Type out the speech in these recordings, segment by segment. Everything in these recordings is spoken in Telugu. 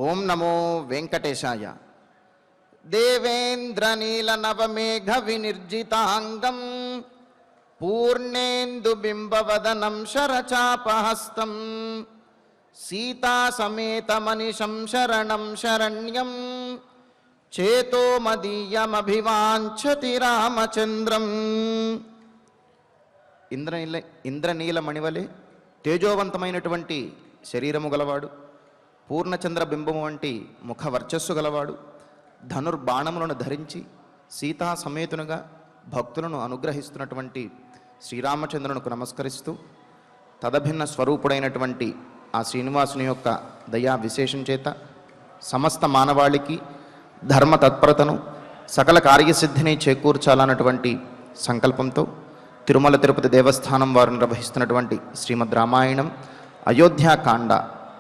ఓం నమో వెంకటేశాయ. దేవేంద్రనీల నవమేఘ వినిర్జితాంగం పూర్ణేందు బింబవదనం శరచాపహస్తం సీతా సమేతమనిశం శరణం శరణ్యం చేతో మదీయమభివాంఛతి రామచంద్రం. ఇంద్రనీల మణివలే తేజోవంతమైనటువంటి శరీరము గలవాడు, పూర్ణచంద్ర బింబము వంటి ముఖ వర్చస్సు గలవాడు, ధనుర్బాణములను ధరించి సీతా సమేతునుగా భక్తులను అనుగ్రహిస్తున్నటువంటి శ్రీరామచంద్రునికి నమస్కరిస్తూ తదభిన్న స్వరూపుడైనటువంటి ఆ శ్రీనివాసుని యొక్క దయా విశేషం చేత సమస్త మానవాళికి ధర్మ తత్పరతను సకల కార్యసిద్ధిని చేకూర్చాలన్నటువంటి సంకల్పంతో తిరుమల తిరుపతి దేవస్థానం వారు నిర్వహిస్తున్నటువంటి శ్రీమద్ రామాయణం అయోధ్యాకాండ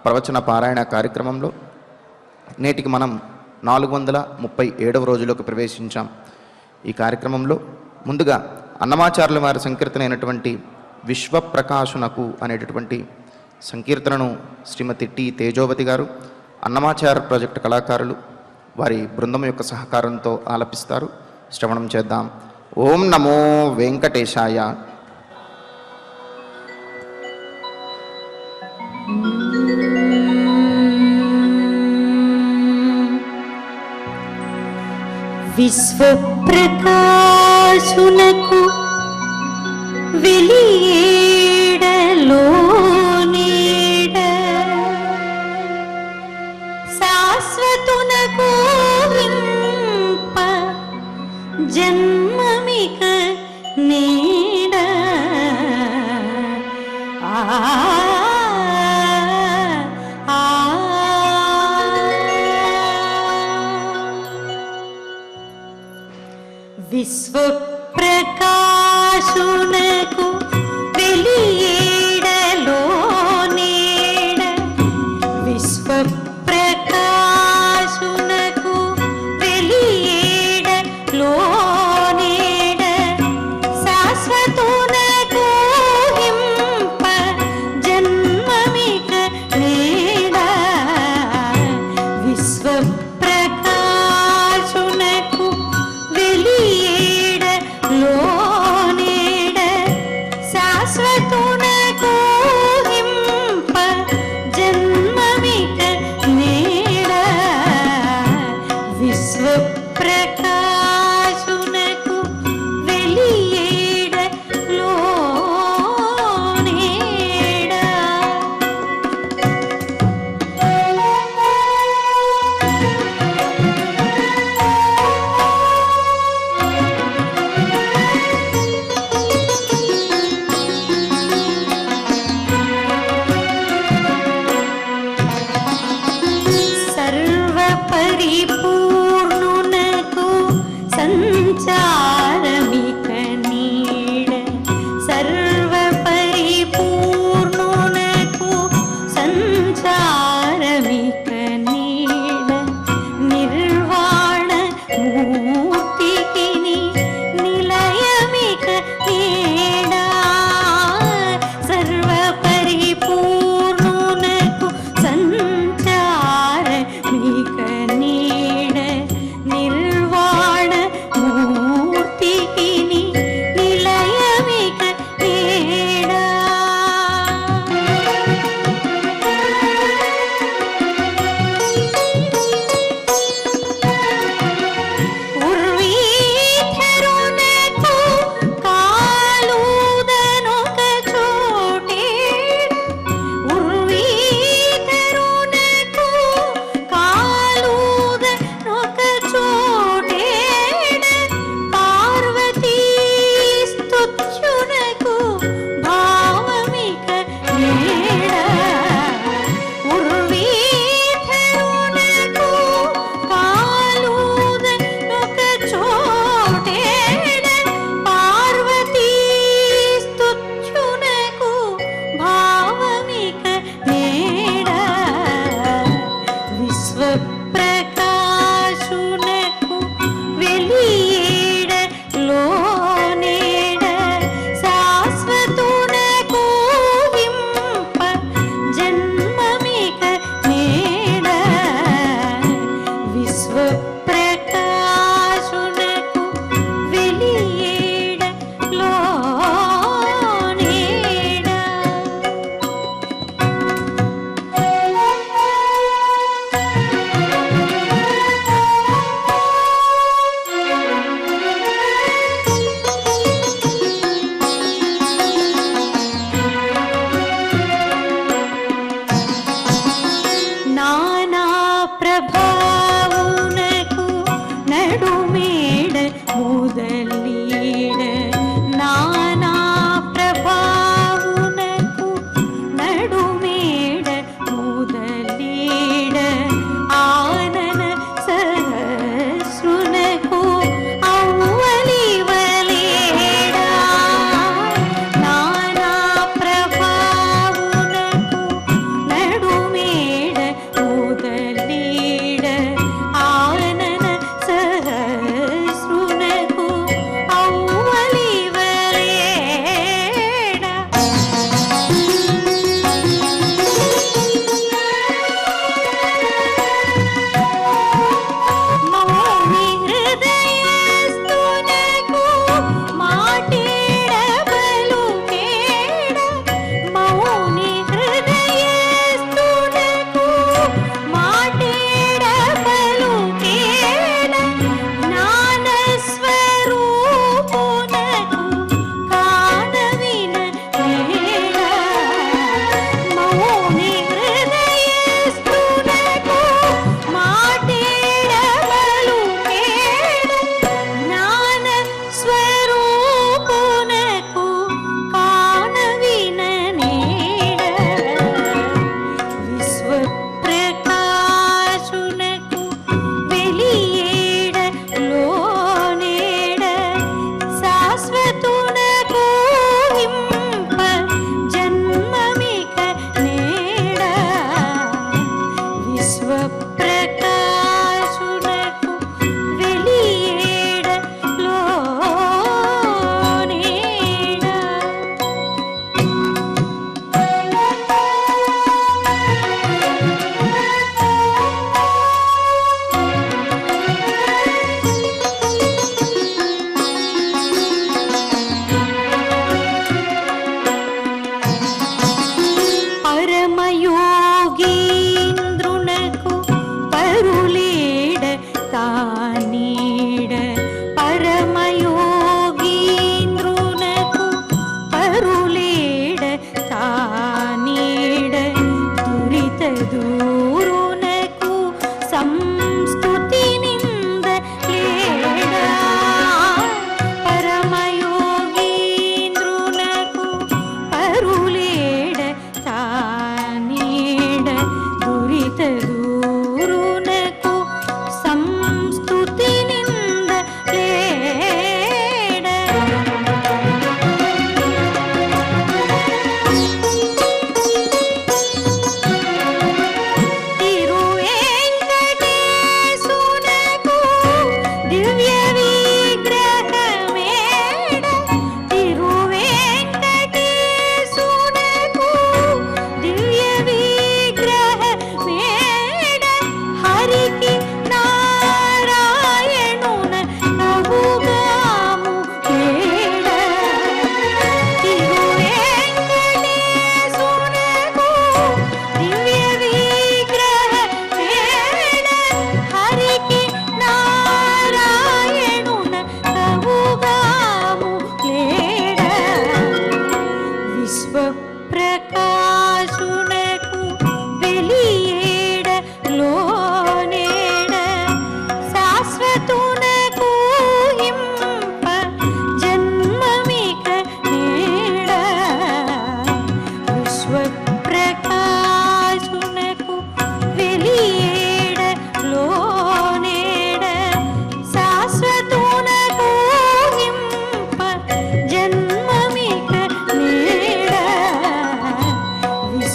ప్రవచన పారాయణ కార్యక్రమంలో నేటికి మనం 437వ రోజులోకి ప్రవేశించాం. ఈ కార్యక్రమంలో ముందుగా అన్నమాచార్యుల వారి సంకీర్తన అయినటువంటి విశ్వప్రకాశునకు అనేటటువంటి సంకీర్తనను శ్రీమతి టి తేజోవతి గారు, అన్నమాచార్య ప్రాజెక్టు కళాకారులు వారి బృందం యొక్క సహకారంతో ఆలపిస్తారు. శ్రవణం చేద్దాం. ఓం నమో వెంకటేశాయ. విశ్వప్రకాశునకు వెలియేడలో నీడ శాశ్వతునకు ఇంప జన్మమిక నీడ విశ్వప్రకాశునకు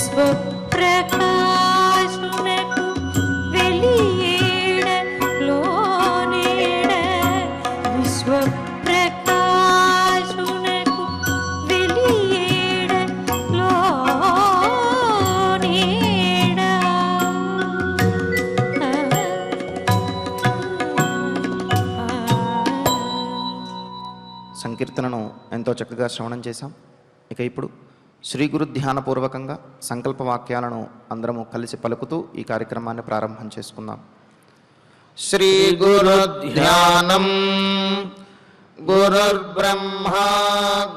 విశ్వప్రకాశునకు వెలియేడ లోనేడ విశ్వప్రకాశునకు వెలియేడ లోనేడ సంకీర్తనను ఎంతో చక్కగా శ్రవణం చేశాం. ఇక ఇప్పుడు శ్రీ గురు ధ్యానపూర్వకంగా సంకల్ప వాక్యాలను అందరము కలిసి పలుకుతూ ఈ కార్యక్రమాన్ని ప్రారంభం చేసుకుందాం. శ్రీ గురు ధ్యానం. గురుర్బ్రహ్మా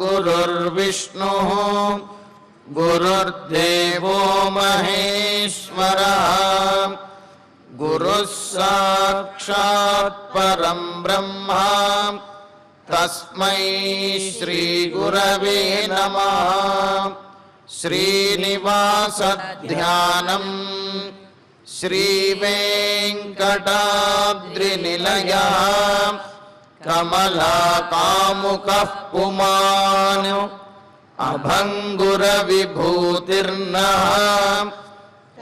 గురుర్విష్ణు గురుర్దేవో మహేశ్వరః గురుః సాక్షాత్ పరం బ్రహ్మ తస్మై శ్రీ గురవే నమః. శ్రీనివాస ధ్యానం. శ్రీ వెంకటాద్రినిలయః కమలాకాముకః పుమాన్ అభంగుర విభూతిర్నః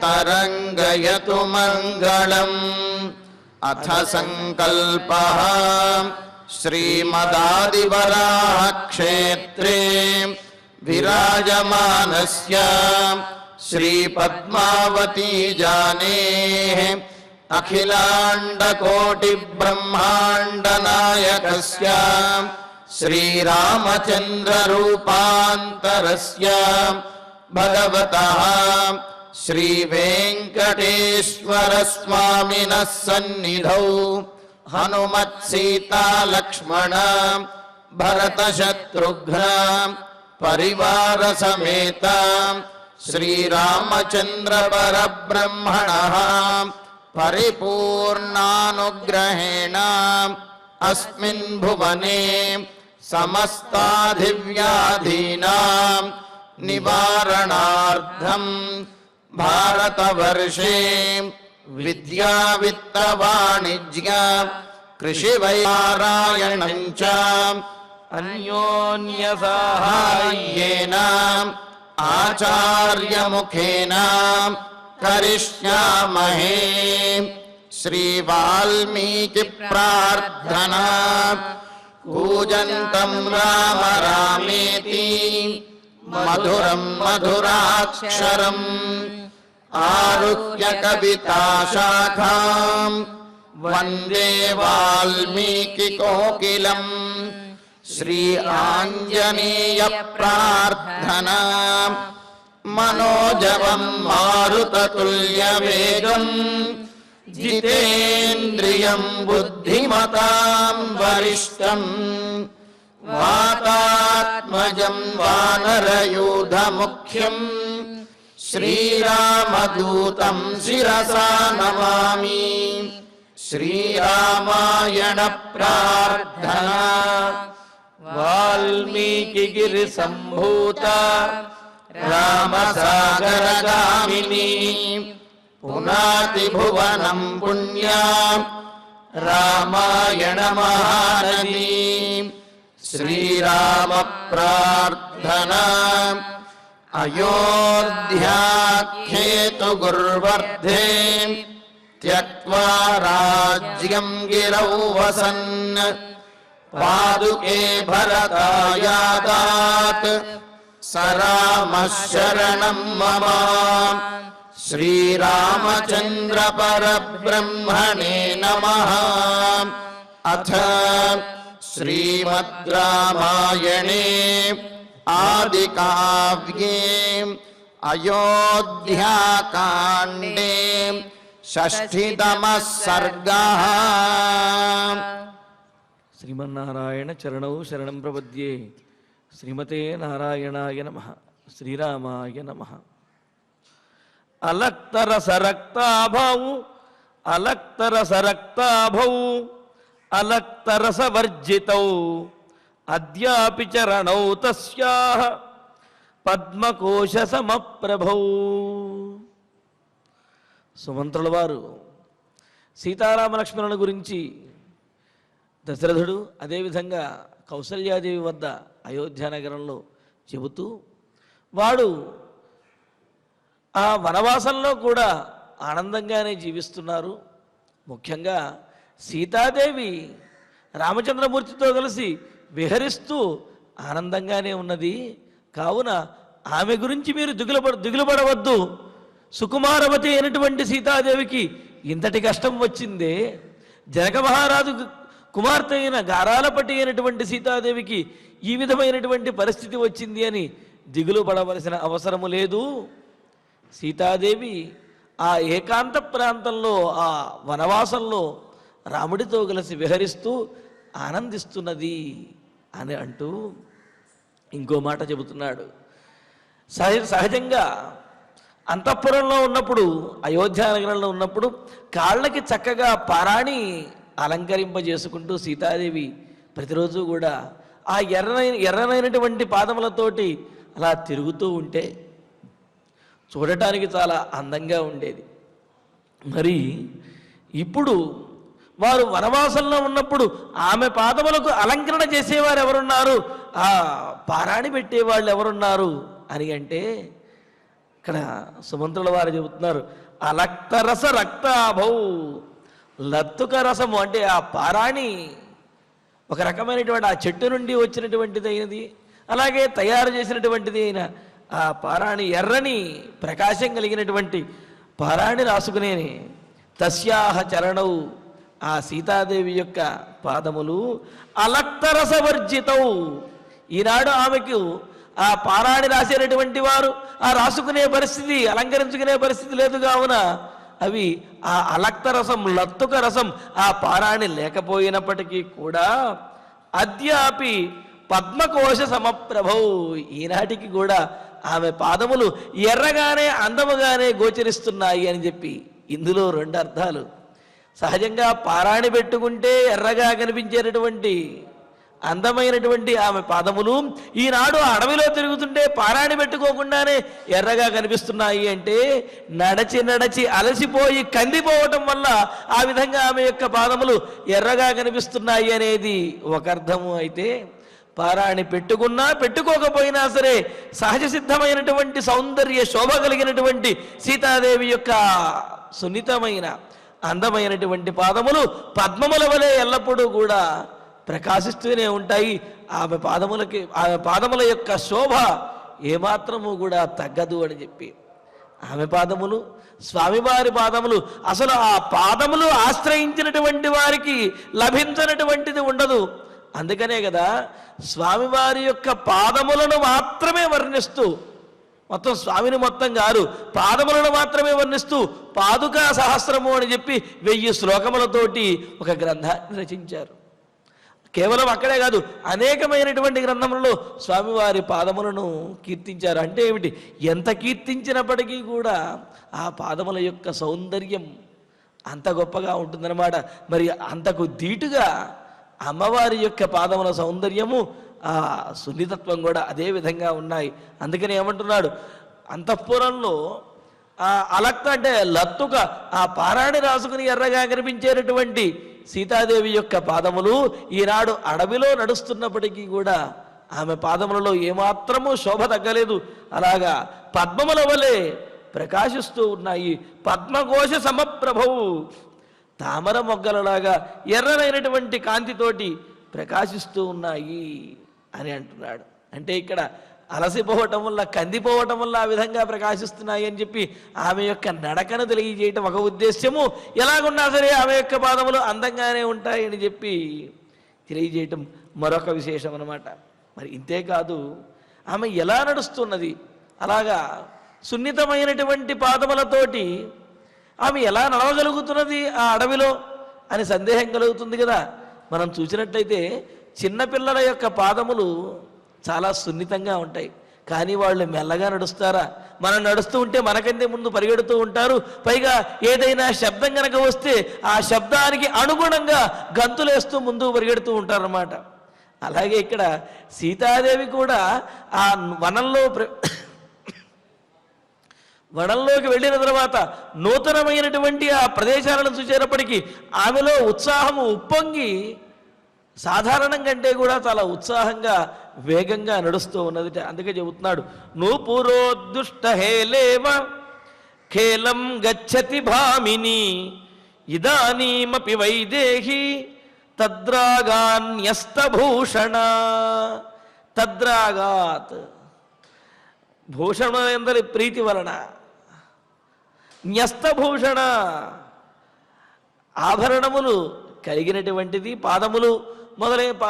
తరంగయతు మంగళం. అథ సంకల్పః. శ్రీమదాదివరాహ క్షేత్రే విరాజమానస్య శ్రీ పద్మావతీ జానేః అఖిలాండకోటి బ్రహ్మాండ నాయకస్య శ్రీరామచంద్ర రూపాంతరస్య భగవతః శ్రీ వెంకటేశ్వర స్వామినః సన్నిధౌ హనుమత్ సీతా లక్ష్మణ భరత శత్రుఘ్న పరివార సమేత శ్రీరామచంద్ర పరబ్రహ్మణః పరిపూర్ణానుగ్రహేణ అస్మిన్ భువనే సమస్తాధివ్యాధీనాం నివారణార్థం భారతవర్షే విద్యా విత్త వాణిజ్య కృషి వైపారాయణం చ అన్యోన్య సహాయేన ఆచార్యముఖేన కరిష్యామహే. శ్రీ వాల్మీకి ప్రార్థనా. కూజంతం రామ రామేతి మధురం మధురాక్షరం ఆరుహ్య కవితాశాఖాం వందే వాల్మీకి కోకిలం. శ్రీ ఆంజనేయ ప్రార్థనా. మనోజవం మారుతతుల్యవేగం జితేంద్రియం బుద్ధిమతాం వరిష్టం వాతాత్మజం వానరయూధముఖ్యం శ్రీరామదూతం శిరసా నమామి. శ్రీరామాయణ ప్రార్థనా. వాల్మీకి గిరి సంభూత రామసాగరగామిని పునాతి భువనం పుణ్యా రామాయణ మహానది. శ్రీరామ ప్రార్థనా. అయోధ్యాఖ్యేతు గుర్వర్ధే త్యక్త్వా రాజ్యం గిరౌ వసన్ పాదుకే భరతాయాదాత్ సరామః శరణం మమ. శ్రీరామచంద్ర పరబ్రహ్మణే నమః. అథ శ్రీమద్ రామాయణే ఆదికావ్యే అయోధ్యాకాండే షష్ఠితమః సర్గః. శ్రీమన్నారాయణ చరణౌ శరణం ప్రపద్యే. శ్రీమతే నారాయణాయ నమః. శ్రీరామాయ నమః. అలక్తరసరక్తాభౌ అలక్తరసరక్తాభౌ అలక్తరసవర్జితౌ అద్యాపి చరణౌ తస్యాః పద్మకోశ సమప్రభౌ. సుమంత్రుల వారు సీతారామ లక్ష్మణుల గురించి దశరథుడు అదేవిధంగా కౌసల్యాదేవి వద్ద అయోధ్య నగరంలో చెబుతూ వాడు ఆ వనవాసంలో కూడా ఆనందంగానే జీవిస్తున్నారు. ముఖ్యంగా సీతాదేవి రామచంద్రమూర్తితో కలిసి విహరిస్తూ ఆనందంగానే ఉన్నది. కావున ఆమె గురించి మీరు దిగులుపడవద్దు. సుకుమారవతి అయినటువంటి సీతాదేవికి ఇంతటి కష్టం వచ్చిందే, జనక మహారాజు కుమార్తె అయిన గారాలపటి అయినటువంటి సీతాదేవికి ఈ విధమైనటువంటి పరిస్థితి వచ్చింది అని దిగులు పడవలసిన అవసరము లేదు. సీతాదేవి ఆ ఏకాంత ప్రాంతంలో, ఆ వనవాసంలో రాముడితో కలిసి విహరిస్తూ ఆనందిస్తున్నది అని అంటూ ఇంకో మాట చెబుతున్నాడు. సహజంగా అంతఃపురంలో ఉన్నప్పుడు, అయోధ్య నగరంలో ఉన్నప్పుడు కాళ్ళకి చక్కగా పారాణి అలంకరింపజేసుకుంటూ సీతాదేవి ప్రతిరోజు కూడా ఆ ఎర్రనైనటువంటి పాదములతోటి అలా తిరుగుతూ ఉంటే చూడటానికి చాలా అందంగా ఉండేది. మరి ఇప్పుడు వారు వనవాసంలో ఉన్నప్పుడు ఆమె పాదములకు అలంకరణ చేసేవారు ఎవరున్నారు, ఆ పారాణి పెట్టేవాళ్ళు ఎవరున్నారు అని అంటే ఇక్కడ సుమంత్రుల వారు చెబుతున్నారు, అలక్తరస రక్తాభౌ. లత్తుక రసము అంటే ఆ పారాణి ఒక రకమైనటువంటి ఆ చెట్టు నుండి వచ్చినటువంటిది అయినది, అలాగే తయారు చేసినటువంటిది అయిన ఆ పారాణి ఎర్రని ప్రకాశం కలిగినటువంటి పారాణి రాసుకునే తస్యాహ చరణౌ, ఆ సీతాదేవి యొక్క పాదములు అలక్తరసవర్జితౌ. ఈనాడు ఆమెకు ఆ పారాణి రాసేటటువంటి వారు ఆ రాసుకునే పరిస్థితి, అలంకరించుకునే పరిస్థితి లేదు. కావున అవి ఆ అలక్తరసం, లత్తుక రసం ఆ పారాణి లేకపోయినప్పటికీ కూడా అద్యాపి పద్మకోశ సమప్రభౌ, ఈనాటికి కూడా ఆమె పాదములు ఎర్రగానే అందముగానే గోచరిస్తున్నాయి అని చెప్పి ఇందులో రెండు అర్థాలు. సహజంగా పారాణి పెట్టుకుంటే ఎర్రగా కనిపించేటటువంటి అందమైనటువంటి ఆమె పాదములు ఈనాడు అడవిలో తిరుగుతుంటే పారాణి పెట్టుకోకుండానే ఎర్రగా కనిపిస్తున్నాయి అంటే నడచి నడచి అలసిపోయి కందిపోవటం వల్ల ఆ విధంగా ఆమె యొక్క పాదములు ఎర్రగా కనిపిస్తున్నాయి అనేది ఒక అర్థము. అయితే పారాణి పెట్టుకున్నా పెట్టుకోకపోయినా సరే సహజ సిద్ధమైనటువంటి సౌందర్య శోభ కలిగినటువంటి సీతాదేవి యొక్క సున్నితమైన అందమైనటువంటి పాదములు పద్మముల వలె ఎల్లప్పుడూ కూడా ప్రకాశిస్తూనే ఉంటాయి. ఆమె పాదముల యొక్క శోభ ఏమాత్రము కూడా తగ్గదు అని చెప్పి ఆమె పాదములు, స్వామివారి పాదములు, అసలు ఆ పాదములు ఆశ్రయించినటువంటి వారికి లభించినటువంటిది ఉండదు. అందుకనే కదా స్వామివారి యొక్క పాదములను మాత్రమే వర్ణిస్తూ, మొత్తం స్వామిని మొత్తం కాదు పాదములను మాత్రమే వర్ణిస్తూ పాదుకా సహస్రము అని చెప్పి 1000 శ్లోకములతోటి ఒక గ్రంథాన్ని రచించారు. కేవలం అక్కడే కాదు, అనేకమైనటువంటి గ్రంథములలో స్వామివారి పాదములను కీర్తించారు. అంటే ఏమిటి, ఎంత కీర్తించినప్పటికీ కూడా ఆ పాదముల యొక్క సౌందర్యం అంత గొప్పగా ఉంటుందన్నమాట. మరి అంతకు ధీటుగా అమ్మవారి యొక్క పాదముల సౌందర్యము, ఆ సున్నితత్వం కూడా అదే విధంగా ఉన్నాయి. అందుకని ఏమంటున్నాడు, అంతఃపురంలో ఆ అలక్త అంటే లత్తుక, ఆ పారాణి రాసుకుని ఎర్రగా కనిపించేటటువంటి సీతాదేవి యొక్క పాదములు ఈనాడు అడవిలో నడుస్తున్నప్పటికీ కూడా ఆమె పాదములలో ఏమాత్రము శోభ తగ్గలేదు. అలాగా పద్మముల వలె ప్రకాశిస్తూ ఉన్నాయి. పద్మకోశ సమప్రభవు, తామర మొగ్గలలాగా ఎర్రనైనటువంటి కాంతితోటి ప్రకాశిస్తూ ఉన్నాయి అని అంటున్నాడు. అంటే ఇక్కడ అలసిపోవటం వల్ల, కందిపోవటం వల్ల ఆ విధంగా ప్రకాశిస్తున్నాయి అని చెప్పి ఆమె యొక్క నడకను తెలియజేయటం ఒక ఉద్దేశ్యము. ఎలాగున్నా సరే ఆమె యొక్క పాదములు అందంగానే ఉంటాయని చెప్పి తెలియజేయటం మరొక విశేషం అన్నమాట. మరి ఇంతేకాదు, ఆమె ఎలా నడుస్తున్నది, అలాగా సున్నితమైనటువంటి పాదములతోటి ఆమె ఎలా నడవగలుగుతున్నది ఆ అడవిలో అని సందేహం కలుగుతుంది కదా. మనం చూసినట్లయితే చిన్నపిల్లల యొక్క పాదములు చాలా సున్నితంగా ఉంటాయి, కానీ వాళ్ళు మెల్లగా నడుస్తారా? మనం నడుస్తూ ఉంటే మనకంటే ముందు పరిగెడుతూ ఉంటారు. పైగా ఏదైనా శబ్దం కనుక వస్తే ఆ శబ్దానికి అనుగుణంగా గంతులేస్తూ ముందు పరిగెడుతూ ఉంటారన్నమాట. అలాగే ఇక్కడ సీతాదేవి కూడా ఆ వనంలోకి వెళ్ళిన తర్వాత నూతనమైనటువంటి ఆ ప్రదేశాలను చూసేటప్పటికీ ఆమెలో ఉత్సాహము ఉప్పొంగి సాధారణం కంటే కూడా చాలా ఉత్సాహంగా వేగంగా నడుస్తూ ఉన్నది. అందుకే చెబుతున్నాడు, నూపురోద్దుష్ట హేలేవ ఖేలం గచ్చతి భామిని ఇదానీమపి వైదేహి తద్రాగాన్యస్తభూషణ. తద్రాగాత్ భూషణ ఎందరి ప్రీతి వలన, న్యస్తభూషణ ఆభరణములు కలిగినటువంటిది, పాదములు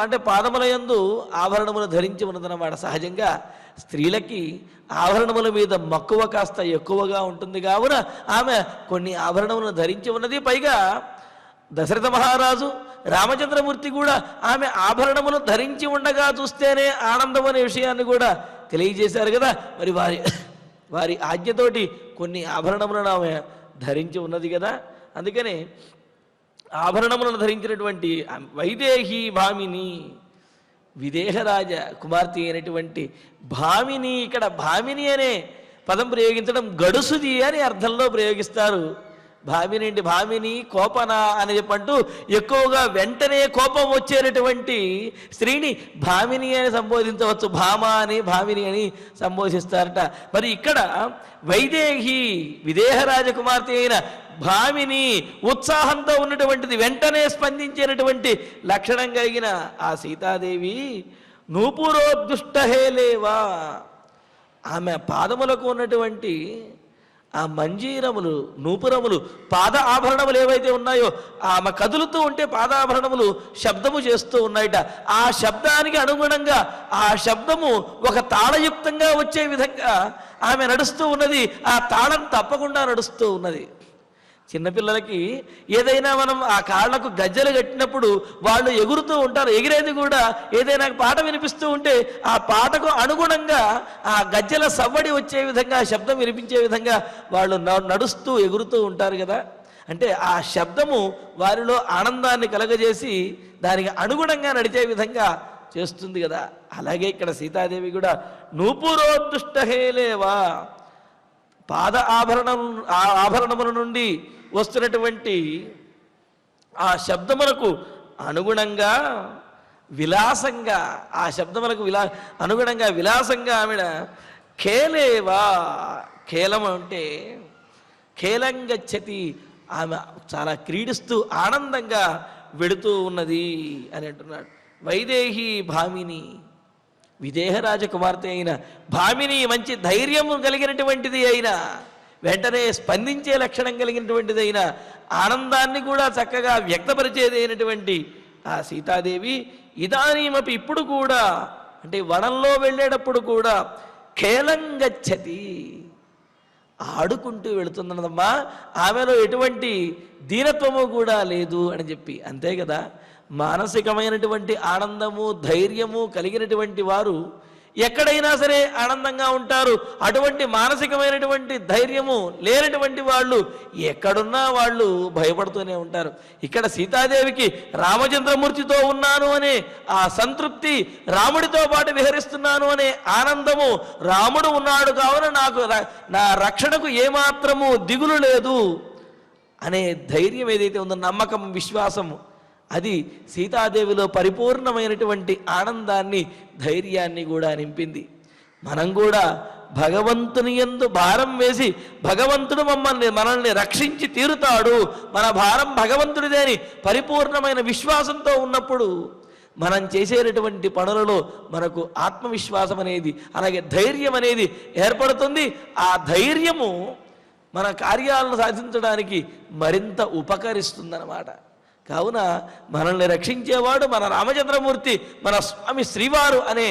అంటే పాదముల యందు ఆభరణములు ధరించి ఉన్నదన్నమాట. సహజంగా స్త్రీలకి ఆభరణముల మీద మక్కువ కాస్త ఎక్కువగా ఉంటుంది కావున ఆమె కొన్ని ఆభరణములను ధరించి ఉన్నది. పైగా దశరథ మహారాజు రామచంద్రమూర్తి కూడా ఆమె ఆభరణములు ధరించి ఉండగా చూస్తేనే ఆనందం అనే విషయాన్ని కూడా తెలియజేశారు కదా. మరి వారి ఆజ్ఞతోటి కొన్ని ఆభరణములను ఆమె ధరించి ఉన్నది కదా. అందుకనే ఆభరణములను ధరించినటువంటి వైదేహి భామిని, విదేహరాజ కుమార్తె అయినటువంటి భామిని. ఇక్కడ భామిని అనే పదం ప్రయోగించడం గడుసుది అని అర్థంలో ప్రయోగిస్తారు. భామిని అంటే భామిని కోపన అని చెప్పంటూ ఎక్కువగా వెంటనే కోపం వచ్చేటటువంటి స్త్రీని భామిని అని సంబోధించవచ్చు. భామ అని భామిని అని సంబోధిస్తారట. మరి ఇక్కడ వైదేహి విదేహ రాజకుమార్తె అయిన భామిని ఉత్సాహంతో ఉన్నటువంటిది, వెంటనే స్పందించేటటువంటి లక్షణం కలిగిన ఆ సీతాదేవి నూపురోద్దుష్టహేలేవా, ఆమె పాదములకు ఉన్నటువంటి ఆ మంజీరములు, నూపురములు, పాద ఆభరణములు ఏవైతే ఉన్నాయో ఆమె కదులుతూ ఉంటే పాదాభరణములు శబ్దము చేస్తూ ఉన్నాయట. ఆ శబ్దానికి అనుగుణంగా ఆ శబ్దము ఒక తాళయుక్తంగా వచ్చే విధంగా ఆమె నడుస్తూ ఉన్నది. ఆ తాళం తప్పకుండా నడుస్తూ ఉన్నది. చిన్నపిల్లలకి ఏదైనా మనం ఆ కాళ్ళకు గజ్జలు కట్టినప్పుడు వాళ్ళు ఎగురుతూ ఉంటారు. ఎగిరేది కూడా ఏదైనా పాట వినిపిస్తూ ఉంటే ఆ పాటకు అనుగుణంగా ఆ గజ్జల సవ్వడి వచ్చే విధంగా, శబ్దం వినిపించే విధంగా వాళ్ళు నడుస్తూ ఎగురుతూ ఉంటారు కదా. అంటే ఆ శబ్దము వారిలో ఆనందాన్ని కలగజేసి దానికి అనుగుణంగా నడిచే విధంగా చేస్తుంది కదా. అలాగే ఇక్కడ సీతాదేవి కూడా నూపురోద్దుష్టహేలేవా, పాద ఆభరణముల నుండి వస్తున్నటువంటి ఆ శబ్దములకు అనుగుణంగా విలాసంగా, ఆ శబ్దములకు అనుగుణంగా విలాసంగా ఆవిడ ఖేలేవా, ఖేలం అంటే ఖేలంగచ్చతి, ఆమె చాలా క్రీడిస్తూ ఆనందంగా వెడుతూ ఉన్నది అని అంటున్నాడు. వైదేహి భామిని, విదేహరాజ కుమార్తె అయిన భామిని మంచి ధైర్యము కలిగినటువంటిది అయినా, వెంటనే స్పందించే లక్షణం కలిగినటువంటిది అయినా, ఆనందాన్ని కూడా చక్కగా వ్యక్తపరిచేది అయినటువంటి ఆ సీతాదేవి ఇదానీమపి ఇప్పుడు కూడా, అంటే వనంలో వెళ్ళేటప్పుడు కూడా ఖేలంగచ్చతి, ఆడుకుంటూ వెళుతున్నదమ్మా. ఆమెలో ఎటువంటి దీనత్వము కూడా లేదు అని చెప్పి. అంతే కదా, మానసికమైనటువంటి ఆనందము, ధైర్యము కలిగినటువంటి వారు ఎక్కడైనా సరే ఆనందంగా ఉంటారు. అటువంటి మానసికమైనటువంటి ధైర్యము లేనటువంటి వాళ్ళు ఎక్కడున్నా వాళ్ళు భయపడుతూనే ఉంటారు. ఇక్కడ సీతాదేవికి రామచంద్రమూర్తితో ఉన్నాను అనే ఆ సంతృప్తి, రాముడితో పాటు విహరిస్తున్నాను అనే ఆనందము, రాముడు ఉన్నాడు కావున నాకు నా రక్షణకు ఏమాత్రము దిగులు లేదు అనే ధైర్యం ఏదైతే ఉందో, నమ్మకం, విశ్వాసము, అది సీతాదేవిలో పరిపూర్ణమైనటువంటి ఆనందాన్ని, ధైర్యాన్ని కూడా నింపింది. మనం కూడా భగవంతుని యందు భారం వేసి భగవంతుడు మనల్ని రక్షించి తీరుతాడు, మన భారం భగవంతుడిదే అని పరిపూర్ణమైన విశ్వాసంతో ఉన్నప్పుడు మనం చేసేటటువంటి పనులలో మనకు ఆత్మవిశ్వాసం అనేది, అలాగే ధైర్యం అనేది ఏర్పడుతుంది. ఆ ధైర్యము మన కార్యాలను సాధించడానికి మరింత ఉపకరిస్తుందన్నమాట. కావున మనల్ని రక్షించేవాడు మన రామచంద్రమూర్తి, మన స్వామి శ్రీవారు అనే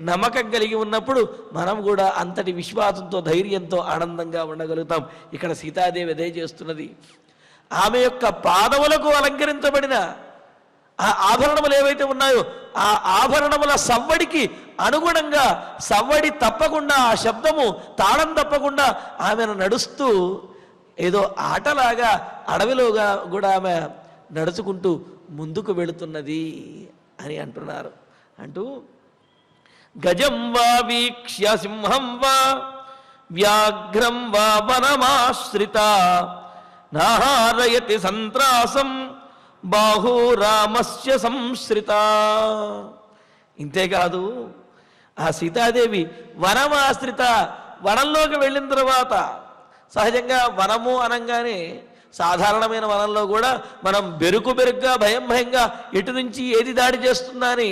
నమ్మకం కలిగి ఉన్నప్పుడు మనం కూడా అంతటి విశ్వాసంతో, ధైర్యంతో ఆనందంగా ఉండగలుగుతాం. ఇక్కడ సీతాదేవి అదే చేస్తున్నది. ఆమె యొక్క పాదములకు అలంకరించబడిన ఆ ఆభరణములు ఏవైతే ఉన్నాయో ఆ ఆభరణముల సవ్వడికి అనుగుణంగా, సవ్వడి తప్పకుండా, ఆ శబ్దము తాళం తప్పకుండా ఆమెను నడుస్తూ ఏదో ఆటలాగా అడవిలోగా కూడా ఆమె నడుచుకుంటూ ముందుకు వెళుతున్నది అని అంటున్నారు. అంటూ గజం వా వీక్ష్య సింహం వా వ్యాఘ్రం వా వనమాశ్రిత నాహారయతి సంత్రాసం బాహు రామస్య సంశ్రిత. ఇంతేకాదు, ఆ సీతాదేవి వనమాశ్రిత, వనంలోకి వెళ్ళిన తర్వాత సహజంగా వనము అనగానే సాధారణమైన వనంలో కూడా మనం బెరుకుగా భయంగా ఎటు నుంచి ఏది దాడి చేస్తుందా అని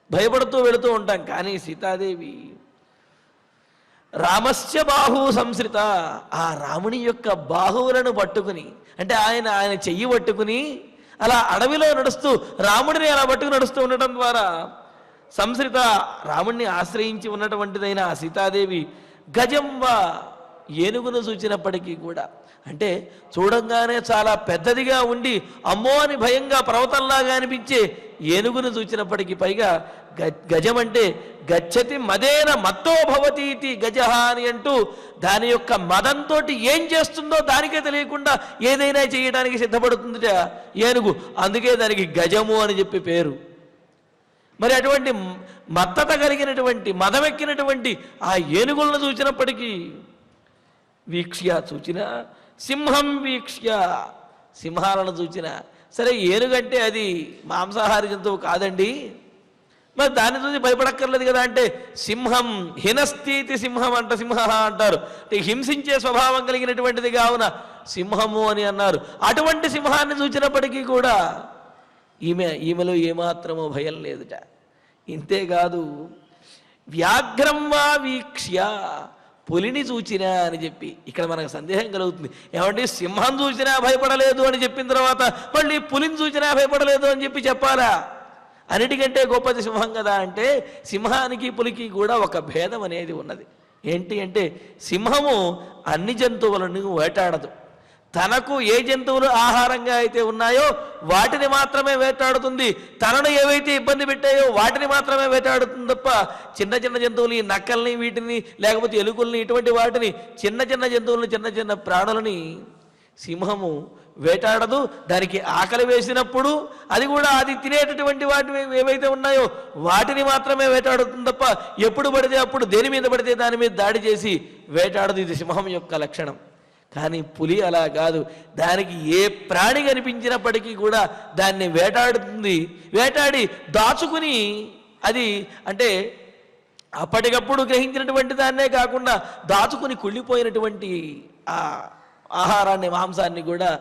భయపడుతూ వెళుతూ ఉంటాం. కానీ సీతాదేవి రామస్య బాహు సంశ్రిత, ఆ రాముని యొక్క బాహువులను పట్టుకుని, అంటే ఆయన చెయ్యి పట్టుకుని అలా అడవిలో నడుస్తూ రాముడిని అలా పట్టుకుని నడుస్తూ ఉండటం ద్వారా సంశ్రిత, రాముణ్ణి ఆశ్రయించి ఉన్నటువంటిదైన ఆ సీతాదేవి గజంవ, ఏనుగును చూచినప్పటికీ కూడా, అంటే చూడంగానే చాలా పెద్దదిగా ఉండి అమ్మో అని భయంగా పర్వతంలాగా అనిపించే ఏనుగును చూచినప్పటికీ పైగా గజం అంటే గచ్చతి మదేన మత్తో భవతీతి గజహ అని అంటూ దాని యొక్క మదంతో ఏం చేస్తుందో దానికే తెలియకుండా ఏదైనా చేయడానికి సిద్ధపడుతుందిట ఏనుగు. అందుకే దానికి గజము అని చెప్పి పేరు. మరి అటువంటి మత్తత కలిగినటువంటి మదమెక్కినటువంటి ఆ ఏనుగులను చూచినప్పటికీ వీక్ష్య, చూచిన సింహం వీక్ష్య, సింహాలను చూచిన, సరే ఏనుగంటే అది మాంసాహారి జంతువు కాదండి, మరి దాన్ని చూసి భయపడక్కర్లేదు కదా అంటే సింహం హినస్థితి సింహం సింహ అంటారు, అంటే హింసించే స్వభావం కలిగినటువంటిది కావున సింహము అని అన్నారు. అటువంటి సింహాన్ని చూచినప్పటికీ కూడా ఈమెలో ఏమాత్రమో భయం లేదుట. ఇంతేకాదు వ్యాఘ్రం వా వీక్ష్య, పులిని చూచినా అని చెప్పి ఇక్కడ మనకు సందేహం కలుగుతుంది. ఏమంటే సింహం చూసినా భయపడలేదు అని చెప్పిన తర్వాత మళ్ళీ పులిని చూసినా భయపడలేదు అని చెప్పి చెప్పాలా? అన్నిటికంటే గొప్పది సింహం కదా అంటే సింహానికి పులికి కూడా ఒక భేదం అనేది ఉన్నది. ఏంటి అంటే సింహము అన్ని జంతువులను వేటాడదు. తనకు ఏ జంతువులు ఆహారంగా అయితే ఉన్నాయో వాటిని మాత్రమే వేటాడుతుంది. తనను ఏవైతే ఇబ్బంది పెట్టాయో వాటిని మాత్రమే వేటాడుతుంది తప్ప చిన్న చిన్న జంతువులు, ఈ నక్కల్ని, వీటిని, లేకపోతే ఎలుకల్ని, ఇటువంటి వాటిని, చిన్న చిన్న జంతువులను, చిన్న చిన్న ప్రాణులని సింహము వేటాడదు. దానికి ఆకలి వేసినప్పుడు అది కూడా అది తినేటటువంటి వాటి ఏవైతే ఉన్నాయో వాటిని మాత్రమే వేటాడుతుంది తప్ప ఎప్పుడు పడితే అప్పుడు దేని మీద పడితే దాని మీద దాడి చేసి వేటాడదు. ఇది సింహం యొక్క లక్షణం. కానీ పులి అలా కాదు. దానికి ఏ ప్రాణి కనిపించినప్పటికీ కూడా దాన్ని వేటాడుతుంది. వేటాడి దాచుకుని, అది అంటే అప్పటికప్పుడు గ్రహించినటువంటి దాన్నే కాకుండా దాచుకుని కుళ్ళిపోయినటువంటి ఆ ఆహారాన్ని, మాంసాన్ని కూడా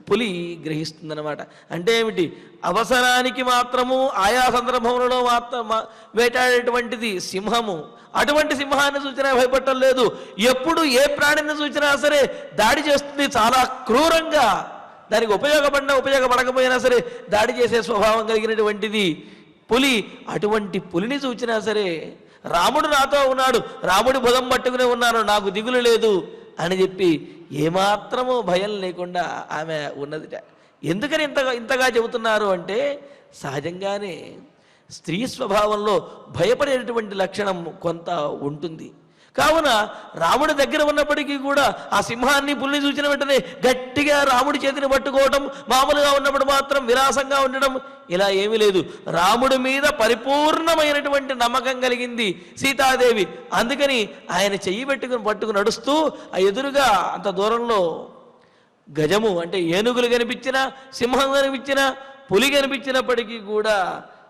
పులి గ్రహిస్తుందన్నమాట. అంటే ఏమిటి? అవసరానికి మాత్రము ఆయా సందర్భంలో మాత్రం వేటాడేటువంటిది సింహము. అటువంటి సింహాన్ని చూసినా భయపడటం లేదు. ఎప్పుడు ఏ ప్రాణిని చూసినా సరే దాడి చేస్తుంది చాలా క్రూరంగా. దానికి ఉపయోగపడకపోయినా సరే దాడి చేసే స్వభావం కలిగినటువంటిది పులి. అటువంటి పులిని చూసినా సరే రాముడు నాతో ఉన్నాడు, రాముడి భుజం పట్టుకునే ఉన్నాను, నాకు దిగులు లేదు అని చెప్పి ఏమాత్రము భయం లేకుండా ఆమె ఉన్నదిట. ఎందుకని ఇంతగా చెబుతున్నారు అంటే సహజంగానే స్త్రీ స్వభావంలో భయపడేటటువంటి లక్షణం కొంత ఉంటుంది. కావున రాముడి దగ్గర ఉన్నప్పటికీ కూడా ఆ సింహాన్ని, పులిని చూసిన వెంటనే గట్టిగా రాముడి చేతిని పట్టుకోవటం, మామూలుగా ఉన్నప్పుడు మాత్రం విలాసంగా ఉండడం, ఇలా ఏమీ లేదు. రాముడి మీద పరిపూర్ణమైనటువంటి నమ్మకం కలిగింది సీతాదేవి. అందుకని ఆయన చెయ్యి పట్టుకుని నడుస్తూ ఆ ఎదురుగా అంత దూరంలో గజము అంటే ఏనుగులు కనిపించినా, సింహం కనిపించినా, పులి కనిపించినప్పటికీ కూడా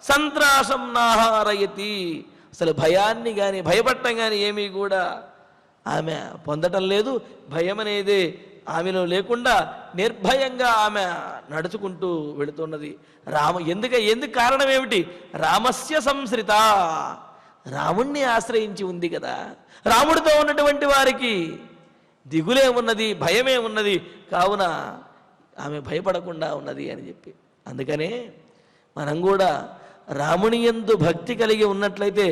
సంత్రాసం నాహారయతి, అసలు భయాన్ని కానీ భయపడటం కానీ ఏమీ కూడా ఆమె పొందటం లేదు. భయం అనేది ఆమెలో లేకుండా నిర్భయంగా ఆమె నడుచుకుంటూ వెళుతున్నది. ఎందుకు కారణం ఏమిటి? రామస్య సంశ్రిత, రాముణ్ణి ఆశ్రయించి ఉంది కదా. రాముడితో ఉన్నటువంటి వారికి దిగులేమున్నది, భయమేమున్నది, కావున ఆమె భయపడకుండా ఉన్నది అని చెప్పి. అందుకనే మనం కూడా రాముని యందు భక్తి కలిగి ఉన్నట్లయితే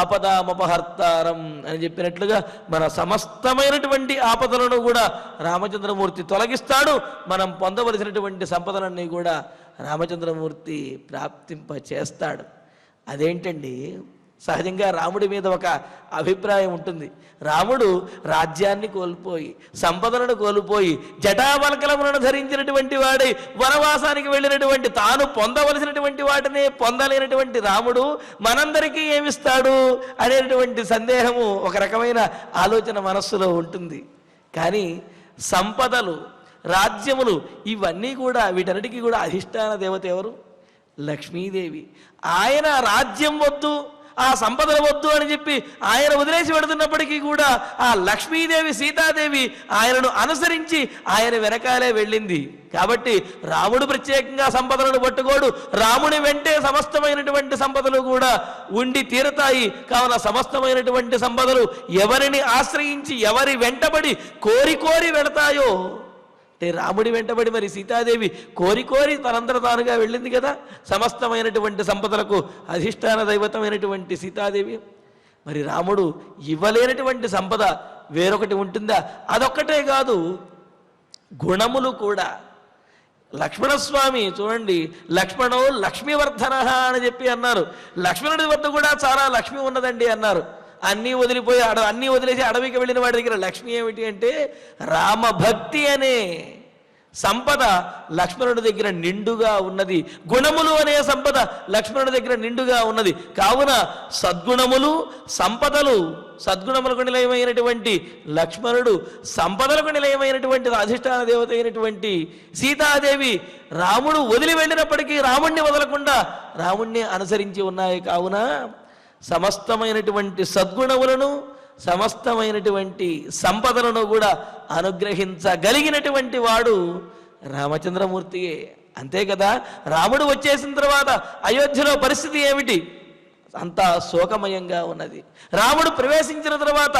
ఆపదామపహర్తారం అని చెప్పినట్లుగా మన సమస్తమైనటువంటి ఆపదలను కూడా రామచంద్రమూర్తి తొలగిస్తాడు. మనం పొందవలసినటువంటి సంపదలన్నీ కూడా రామచంద్రమూర్తి ప్రాప్తింప చేస్తాడు. అదేంటండి? సహజంగా రాముడి మీద ఒక అభిప్రాయం ఉంటుంది. రాముడు రాజ్యాన్ని కోల్పోయి, సంపదలను కోల్పోయి, జటాబలకలములను ధరించినటువంటి వాడై వనవాసానికి వెళ్ళినటువంటి, తాను పొందవలసినటువంటి వాటిని పొందలేనటువంటి రాముడు మనందరికీ ఏమిస్తాడు అనేటువంటి సందేహము, ఒక రకమైన ఆలోచన మనస్సులో ఉంటుంది. కానీ సంపదలు, రాజ్యములు ఇవన్నీ కూడా, వీటన్నిటికీ కూడా అధిష్టాన దేవత ఎవరు? లక్ష్మీదేవి. ఆయన రాజ్యం వద్దు, ఆ సంపదలు వద్దు అని చెప్పి ఆయన వదిలేసి పెడుతున్నప్పటికీ కూడా ఆ లక్ష్మీదేవి సీతాదేవి ఆయనను అనుసరించి ఆయన వెనకాలే వెళ్ళింది. కాబట్టి రాముడు ప్రత్యేకంగా సంపదలను పట్టుకోడు, రాముని వెంటే సమస్తమైనటువంటి సంపదలు కూడా ఉండి తీరతాయి. కావున సమస్తమైనటువంటి సంపదలు ఎవరిని ఆశ్రయించి ఎవరి వెంటబడి కోరి కోరి వెళతాయో, అంటే రాముడి వెంటబడి మరి సీతాదేవి కోరి కోరి తనంతట తానుగా వెళ్ళింది కదా సమస్తమైనటువంటి సంపదలకు అధిష్టాన దైవతమైనటువంటి సీతాదేవి. మరి రాముడు ఇవ్వలేనటువంటి సంపద వేరొకటి ఉంటుందా? అదొక్కటే కాదు, గుణములు కూడా. లక్ష్మణస్వామి చూడండి, లక్ష్మణో లక్ష్మీవర్ధన అని చెప్పి అన్నారు. లక్ష్మణుడి వద్ద కూడా చాలా లక్ష్మి ఉన్నదండి అన్నారు. అన్నీ వదిలిపోయి అన్నీ వదిలేసి అడవికి వెళ్ళిన వాడి దగ్గర లక్ష్మి ఏమిటి అంటే రామభక్తి అనే సంపద లక్ష్మణుడి దగ్గర నిండుగా ఉన్నది. గుణములు అనే సంపద లక్ష్మణుడి దగ్గర నిండుగా ఉన్నది. కావున సద్గుణములు సంపదలు, సద్గుణములకు నిలయమైనటువంటి లక్ష్మణుడు, సంపదలకు నిలయమైనటువంటి అధిష్టాన దేవత అయినటువంటి సీతాదేవి రాముడు వదిలి వెళ్ళినప్పటికీ రాముణ్ణి వదలకుండా రాముణ్ణి అనుసరించి ఉన్నాయి. కావున సమస్తమైనటువంటి సద్గుణములను సమస్తమైనటువంటి సంపదలను కూడా అనుగ్రహించగలిగినటువంటి వాడు రామచంద్రమూర్తియే. అంతే కదా, రాముడు వచ్చేసిన తర్వాత అయోధ్యలో పరిస్థితి ఏమిటి? అంతా శోకమయంగా ఉన్నది. రాముడు ప్రవేశించిన తర్వాత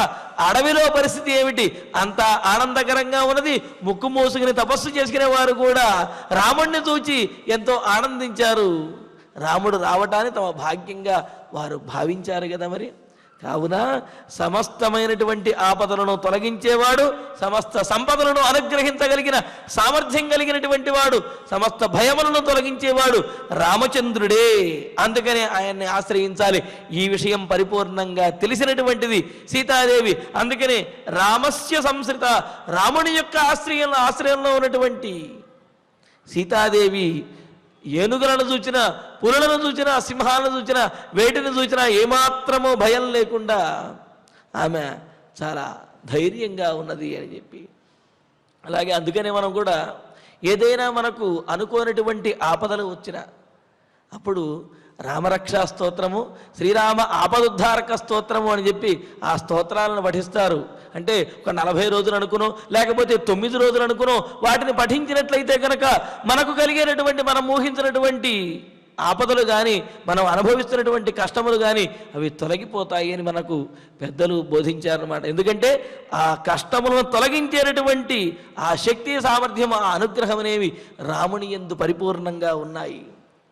అడవిలో పరిస్థితి ఏమిటి? అంతా ఆనందకరంగా ఉన్నది. ముక్కు మూసుకుని తపస్సు చేసుకునే వారు కూడా రాముడిని చూచి ఎంతో ఆనందించారు. రాముడు రావటాన్ని తమ భాగ్యంగా వారు భావించారు కదా. మరి కావున సమస్తమైనటువంటి ఆపదలను తొలగించేవాడు, సమస్త సంపదలను అనుగ్రహించగలిగిన సామర్థ్యం కలిగినటువంటి వాడు, సమస్త భయములను తొలగించేవాడు రామచంద్రుడే. అందుకనే ఆయన్ని ఆశ్రయించాలి. ఈ విషయం పరిపూర్ణంగా తెలిసినటువంటిది సీతాదేవి. అందుకనే రామస్య సంశ్రిత, రాముని యొక్క ఆశ్రయంలో ఉన్నటువంటి సీతాదేవి ఏనుగులను చూచినా, పులులను చూచినా, సింహాలను చూచినా, వేటిని చూచినా ఏమాత్రమో భయం లేకుండా ఆమె చాలా ధైర్యంగా ఉన్నది అని చెప్పి. అలాగే అందుకనే మనం కూడా ఏదైనా మనకు అనుకోనటువంటి ఆపదలు వచ్చినా అప్పుడు రామరక్షా స్తోత్రము, శ్రీరామ ఆపదుద్ధారక స్తోత్రము అని చెప్పి ఆ స్తోత్రాలను పఠిస్తారు. అంటే ఒక 40 రోజులు అనుకునో లేకపోతే 9 రోజులు అనుకునో వాటిని పఠించినట్లయితే కనుక మనకు కలిగేటటువంటి, మనం ఊహించినటువంటి ఆపదలు కానీ, మనం అనుభవిస్తున్నటువంటి కష్టములు కానీ అవి తొలగిపోతాయి అని మనకు పెద్దలు బోధించారన్నమాట. ఎందుకంటే ఆ కష్టములను తొలగించేటటువంటి ఆ శక్తి, సామర్థ్యం, ఆ అనుగ్రహం అనేవి రాముని యందు పరిపూర్ణంగా ఉన్నాయి.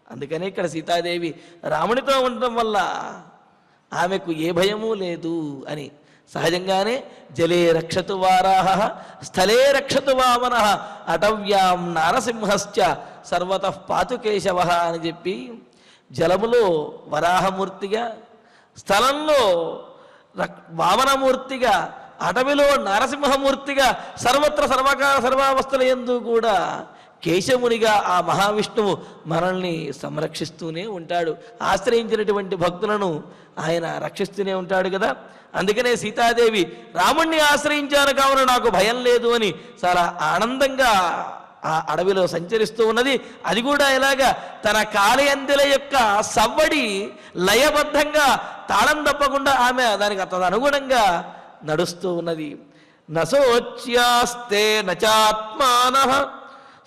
అందుకనే ఇక్కడ సీతాదేవి రామునితో ఉండటం వల్ల ఆమెకు ఏ భయము లేదు అని. సహజంగానే జలే రక్షతు వారాహ స్థలే రక్షతు వామన అటవ్యాం నారసింహశ్చ సర్వతః పాతు కేశవ అని చెప్పి జలములో వరాహమూర్తిగా, స్థలంలో వామనమూర్తిగా, అటవిలో నరసింహమూర్తిగా, సర్వత్ర సర్వకాల సర్వావస్థల యందు కూడా కేశమునిగా ఆ మహావిష్ణువు మనల్ని సంరక్షిస్తూనే ఉంటాడు. ఆశ్రయించినటువంటి భక్తులను ఆయన రక్షిస్తూనే ఉంటాడు కదా. అందుకనే సీతాదేవి రాముణ్ణి ఆశ్రయించాను కావున నాకు భయం లేదు అని చాలా ఆనందంగా ఆ అడవిలో సంచరిస్తూ ఉన్నది. అది కూడా ఎలాగా, తన కాళయంతుల యొక్క సవ్వడి లయబద్ధంగా తాళం తప్పకుండా ఆమె దానికి తదనుగుణంగా నడుస్తూ ఉన్నది. నసోచ్యాస్తే నచాత్మానః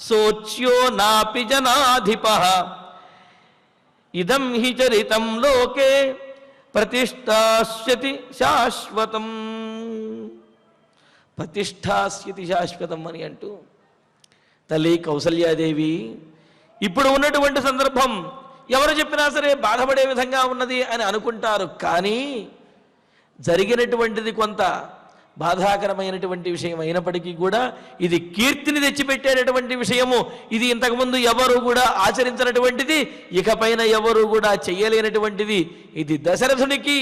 సోచ్యో నాపి జనాధిపః ఇదం హి చరితం లోకే ప్రతిష్టాస్యతి శాశ్వతం. ప్రతిష్టాస్యతి శాశ్వతం అని అంటూ తల్లి కౌసల్యాదేవి ఇప్పుడు ఉన్నటువంటి సందర్భం ఎవరు చెప్పినా సరే బాధపడే విధంగా ఉన్నది అని అనుకుంటారు. కానీ జరిగినటువంటిది కొంత బాధాకరమైనటువంటి విషయం అయినప్పటికీ కూడా ఇది కీర్తిని తెచ్చిపెట్టేటటువంటి విషయము. ఇది ఇంతకుముందు ఎవరు కూడా ఆచరించినటువంటిది, ఇకపైన ఎవరు కూడా చెయ్యలేనటువంటిది. ఇది దశరథునికి,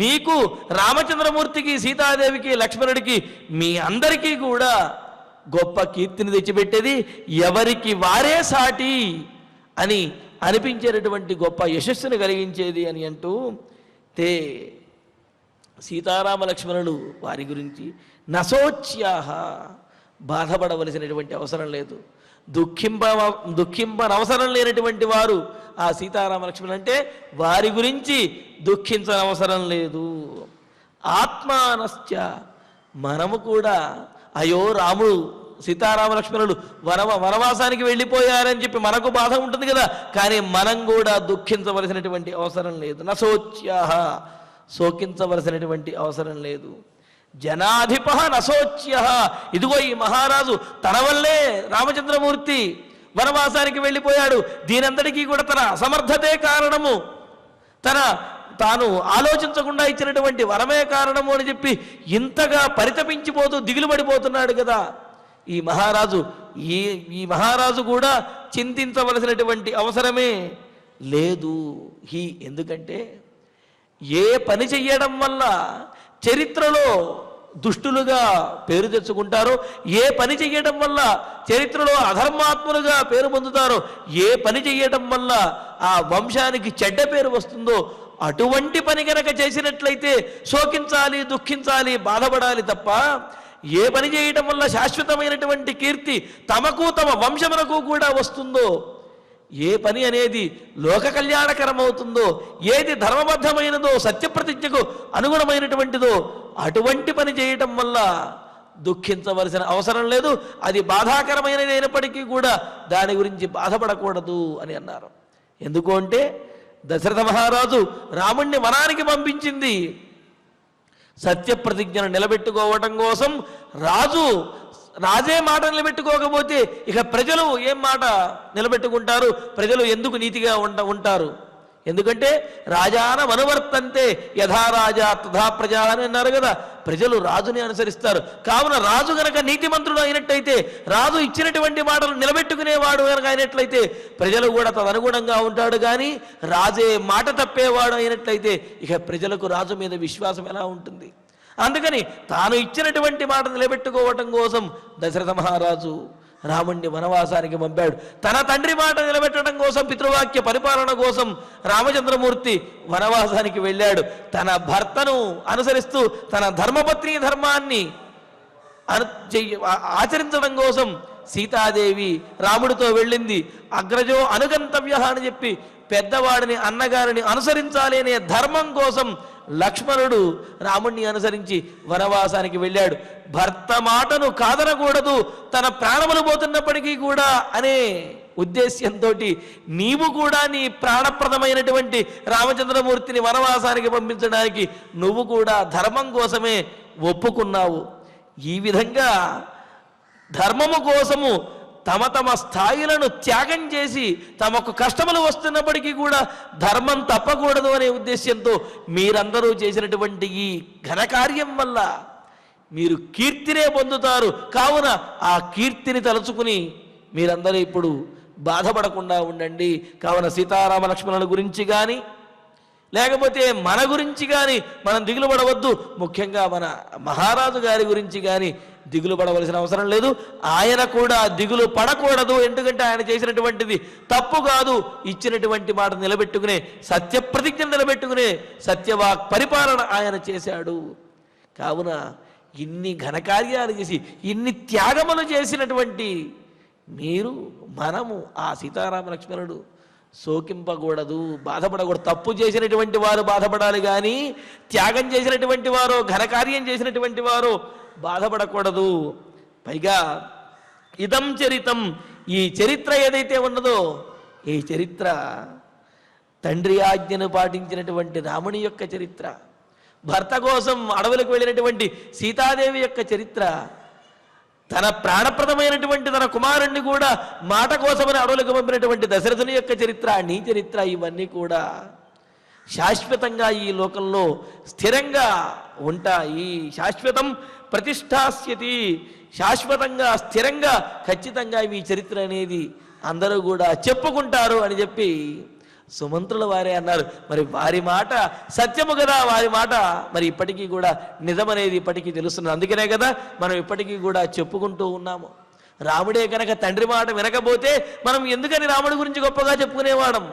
నీకు, రామచంద్రమూర్తికి, సీతాదేవికి, లక్ష్మణుడికి, మీ అందరికీ కూడా గొప్ప కీర్తిని తెచ్చిపెట్టేది, ఎవరికి వారే సాటి అని అనిపించేటటువంటి గొప్ప యశస్సును కలిగించేది అని అంటూ తే సీతారామ లక్ష్మణులు వారి గురించి నసోచ్యాహ బాధపడవలసినటువంటి అవసరం లేదు. దుఃఖింపనవసరం లేనటువంటి వారు ఆ సీతారామ లక్ష్మణులు అంటే వారి గురించి దుఃఖించనవసరం లేదు. ఆత్మానశ్చ మనము కూడా అయ్యో రాముడు సీతారామ లక్ష్మణులు వనవాసానికి వెళ్ళిపోయారని చెప్పి మనకు బాధ ఉంటుంది కదా, కానీ మనం కూడా దుఃఖించవలసినటువంటి అవసరం లేదు. నశోచ్యాః శోకించవలసినటువంటి అవసరం లేదు. జనాధిప నశోచ్యః ఇదిగో ఈ మహారాజు తన వల్లే రామచంద్రమూర్తి వనవాసానికి వెళ్ళిపోయాడు, దీనంతటికీ కూడా తన అసమర్థతే కారణము, తాను ఆలోచించకుండా ఇచ్చినటువంటి వరమే కారణము అని చెప్పి ఇంతగా పరితపించిపోతూ దిగులు పడిపోతున్నాడు కదా ఈ మహారాజు. ఈ మహారాజు కూడా చింతించవలసినటువంటి అవసరమే లేదు. ఎందుకంటే ఏ పని చెయ్యడం వల్ల చరిత్రలో దుష్టులుగా పేరు తెచ్చుకుంటారో, ఏ పని చెయ్యడం వల్ల చరిత్రలో అధర్మాత్ములుగా పేరు పొందుతారో, ఏ పని చెయ్యడం వల్ల ఆ వంశానికి చెడ్డ పేరు వస్తుందో అటువంటి పని కనుక చేసినట్లయితే శోకించాలి, దుఃఖించాలి, బాధపడాలి తప్ప ఏ పని చేయటం వల్ల శాశ్వతమైనటువంటి కీర్తి తమకు తమ వంశమునకు కూడా వస్తుందో, ఏ పని అనేది లోక కళ్యాణకరమవుతుందో, ఏది ధర్మబద్ధమైనదో సత్యప్రతిజ్ఞకు అనుగుణమైనటువంటిదో అటువంటి పని చేయటం వల్ల దుఃఖించవలసిన అవసరం లేదు. అది బాధాకరమైనది అయినప్పటికీ కూడా దాని గురించి బాధపడకూడదు అని అన్నారు. ఎందుకు అంటే దశరథ మహారాజు రాముణ్ణి వనానికి పంపించింది సత్యప్రతిజ్ఞను నిలబెట్టుకోవటం కోసం. రాజే మాట నిలబెట్టుకోకపోతే ఇక ప్రజలు ఏం మాట నిలబెట్టుకుంటారు? ప్రజలు ఎందుకు నీతిగా ఉంటారు? ఎందుకంటే రాజాన అనువర్తంతే యథా రాజా తథా ప్రజా అని అన్నారు కదా, ప్రజలు రాజుని అనుసరిస్తారు. కావున రాజు గనక నీతిమంతుడు అయినట్టయితే, రాజు ఇచ్చినటువంటి మాటలు నిలబెట్టుకునేవాడు కనుక అయినట్లయితే ప్రజలు కూడా తదనుగుణంగా ఉంటాడు. కానీ రాజే మాట తప్పేవాడు అయినట్లయితే ఇక ప్రజలకు రాజు మీద విశ్వాసం ఎలా ఉంటుంది? అందుకని తాను ఇచ్చినటువంటి మాట నిలబెట్టుకోవటం కోసం దశరథ మహారాజు రాముణ్ణి వనవాసానికి పంపాడు. తన తండ్రి మాట నిలబెట్టడం కోసం, పితృవాక్య పరిపాలన కోసం రామచంద్రమూర్తి వనవాసానికి వెళ్ళాడు. తన భర్తను అనుసరిస్తూ తన ధర్మపత్ని ధర్మాన్ని ఆచరించడం కోసం సీతాదేవి రాముడితో వెళ్ళింది. అగ్రజో అనుగంతవ్య అని చెప్పి పెద్దవాడిని, అన్నగారిని అనుసరించాలి అనే ధర్మం కోసం లక్ష్మణుడు రాముణ్ణి అనుసరించి వనవాసానికి వెళ్ళాడు. భర్త మాటను కాదనకూడదు, తన ప్రాణములు పోతున్నప్పటికీ కూడా అనే ఉద్దేశ్యంతో నీవు కూడా నీ ప్రాణప్రదమైనటువంటి రామచంద్రమూర్తిని వనవాసానికి పంపించడానికి నువ్వు కూడా ధర్మం కోసమే ఒప్పుకున్నావు. ఈ విధంగా ధర్మము కోసము తమ స్థాయిలను త్యాగం చేసి తమకు కష్టములు వస్తున్నప్పటికీ కూడా ధర్మం తప్పకూడదు అనే ఉద్దేశ్యంతో మీరందరూ చేసినటువంటి ఈ ఘనకార్యం వల్ల మీరు కీర్తినే పొందుతారు. కావున ఆ కీర్తిని తలుచుకుని మీరందరూ ఇప్పుడు బాధపడకుండా ఉండండి. కావున సీతారామ లక్ష్మణుల గురించి కానీ లేకపోతే మన గురించి కానీ మనం దిగులు పడవద్దు. ముఖ్యంగా మన మహారాజు గారి గురించి కానీ దిగులు పడవలసిన అవసరం లేదు. ఆయన కూడా దిగులు పడకూడదు. ఎందుకంటే ఆయన చేసినటువంటిది తప్పు కాదు. ఇచ్చినటువంటి మాట నిలబెట్టుకునే, సత్యప్రతిజ్ఞ నిలబెట్టుకునే సత్యవాక్ పరిపాలన ఆయన చేశాడు. కావున ఇన్ని ఘనకార్యాలు చేసి ఇన్ని త్యాగములు చేసినటువంటి మనము ఆ సీతారామ లక్ష్మణుడు శోకింపకూడదు, బాధపడకూడదు. తప్పు చేసినటువంటి వారు బాధపడాలి కానీ త్యాగం చేసినటువంటి వారు, ఘనకార్యం చేసినటువంటి వారు బాధపడకూడదు. పైగా ఇదం చరితం, ఈ చరిత్ర ఏదైతే ఉన్నదో ఈ చరిత్ర తండ్రి ఆజ్ఞను పాటించినటువంటి రాముని యొక్క చరిత్ర, భర్త కోసం అడవులకు వెళ్ళినటువంటి సీతాదేవి యొక్క చరిత్ర, తన ప్రాణప్రదమైనటువంటి తన కుమారుణ్ణి కూడా మాట కోసమని అడవులకు పంపినటువంటి దశరథుని యొక్క చరిత్ర, నీ చరిత్ర, ఇవన్నీ కూడా శాశ్వతంగా ఈ లోకంలో స్థిరంగా ఉంటాయి. శాశ్వతం ప్రతిష్టాస్యతి, శాశ్వతంగా స్థిరంగా ఖచ్చితంగా ఈ చరిత్ర అనేది అందరూ కూడా చెప్పుకుంటారు అని చెప్పి సుమంత్రుల వారే అన్నారు. మరి వారి మాట సత్యము కదా, వారి మాట మరి ఇప్పటికీ కూడా నిజమనేది ఇప్పటికీ తెలుస్తున్నది. అందుకనే కదా మనం ఇప్పటికీ కూడా చెప్పుకుంటూ ఉన్నాము. రాముడే కనుక తండ్రి మాట వినకపోతే మనం ఎందుకని రాముడి గురించి గొప్పగా చెప్పుకునేవాడం?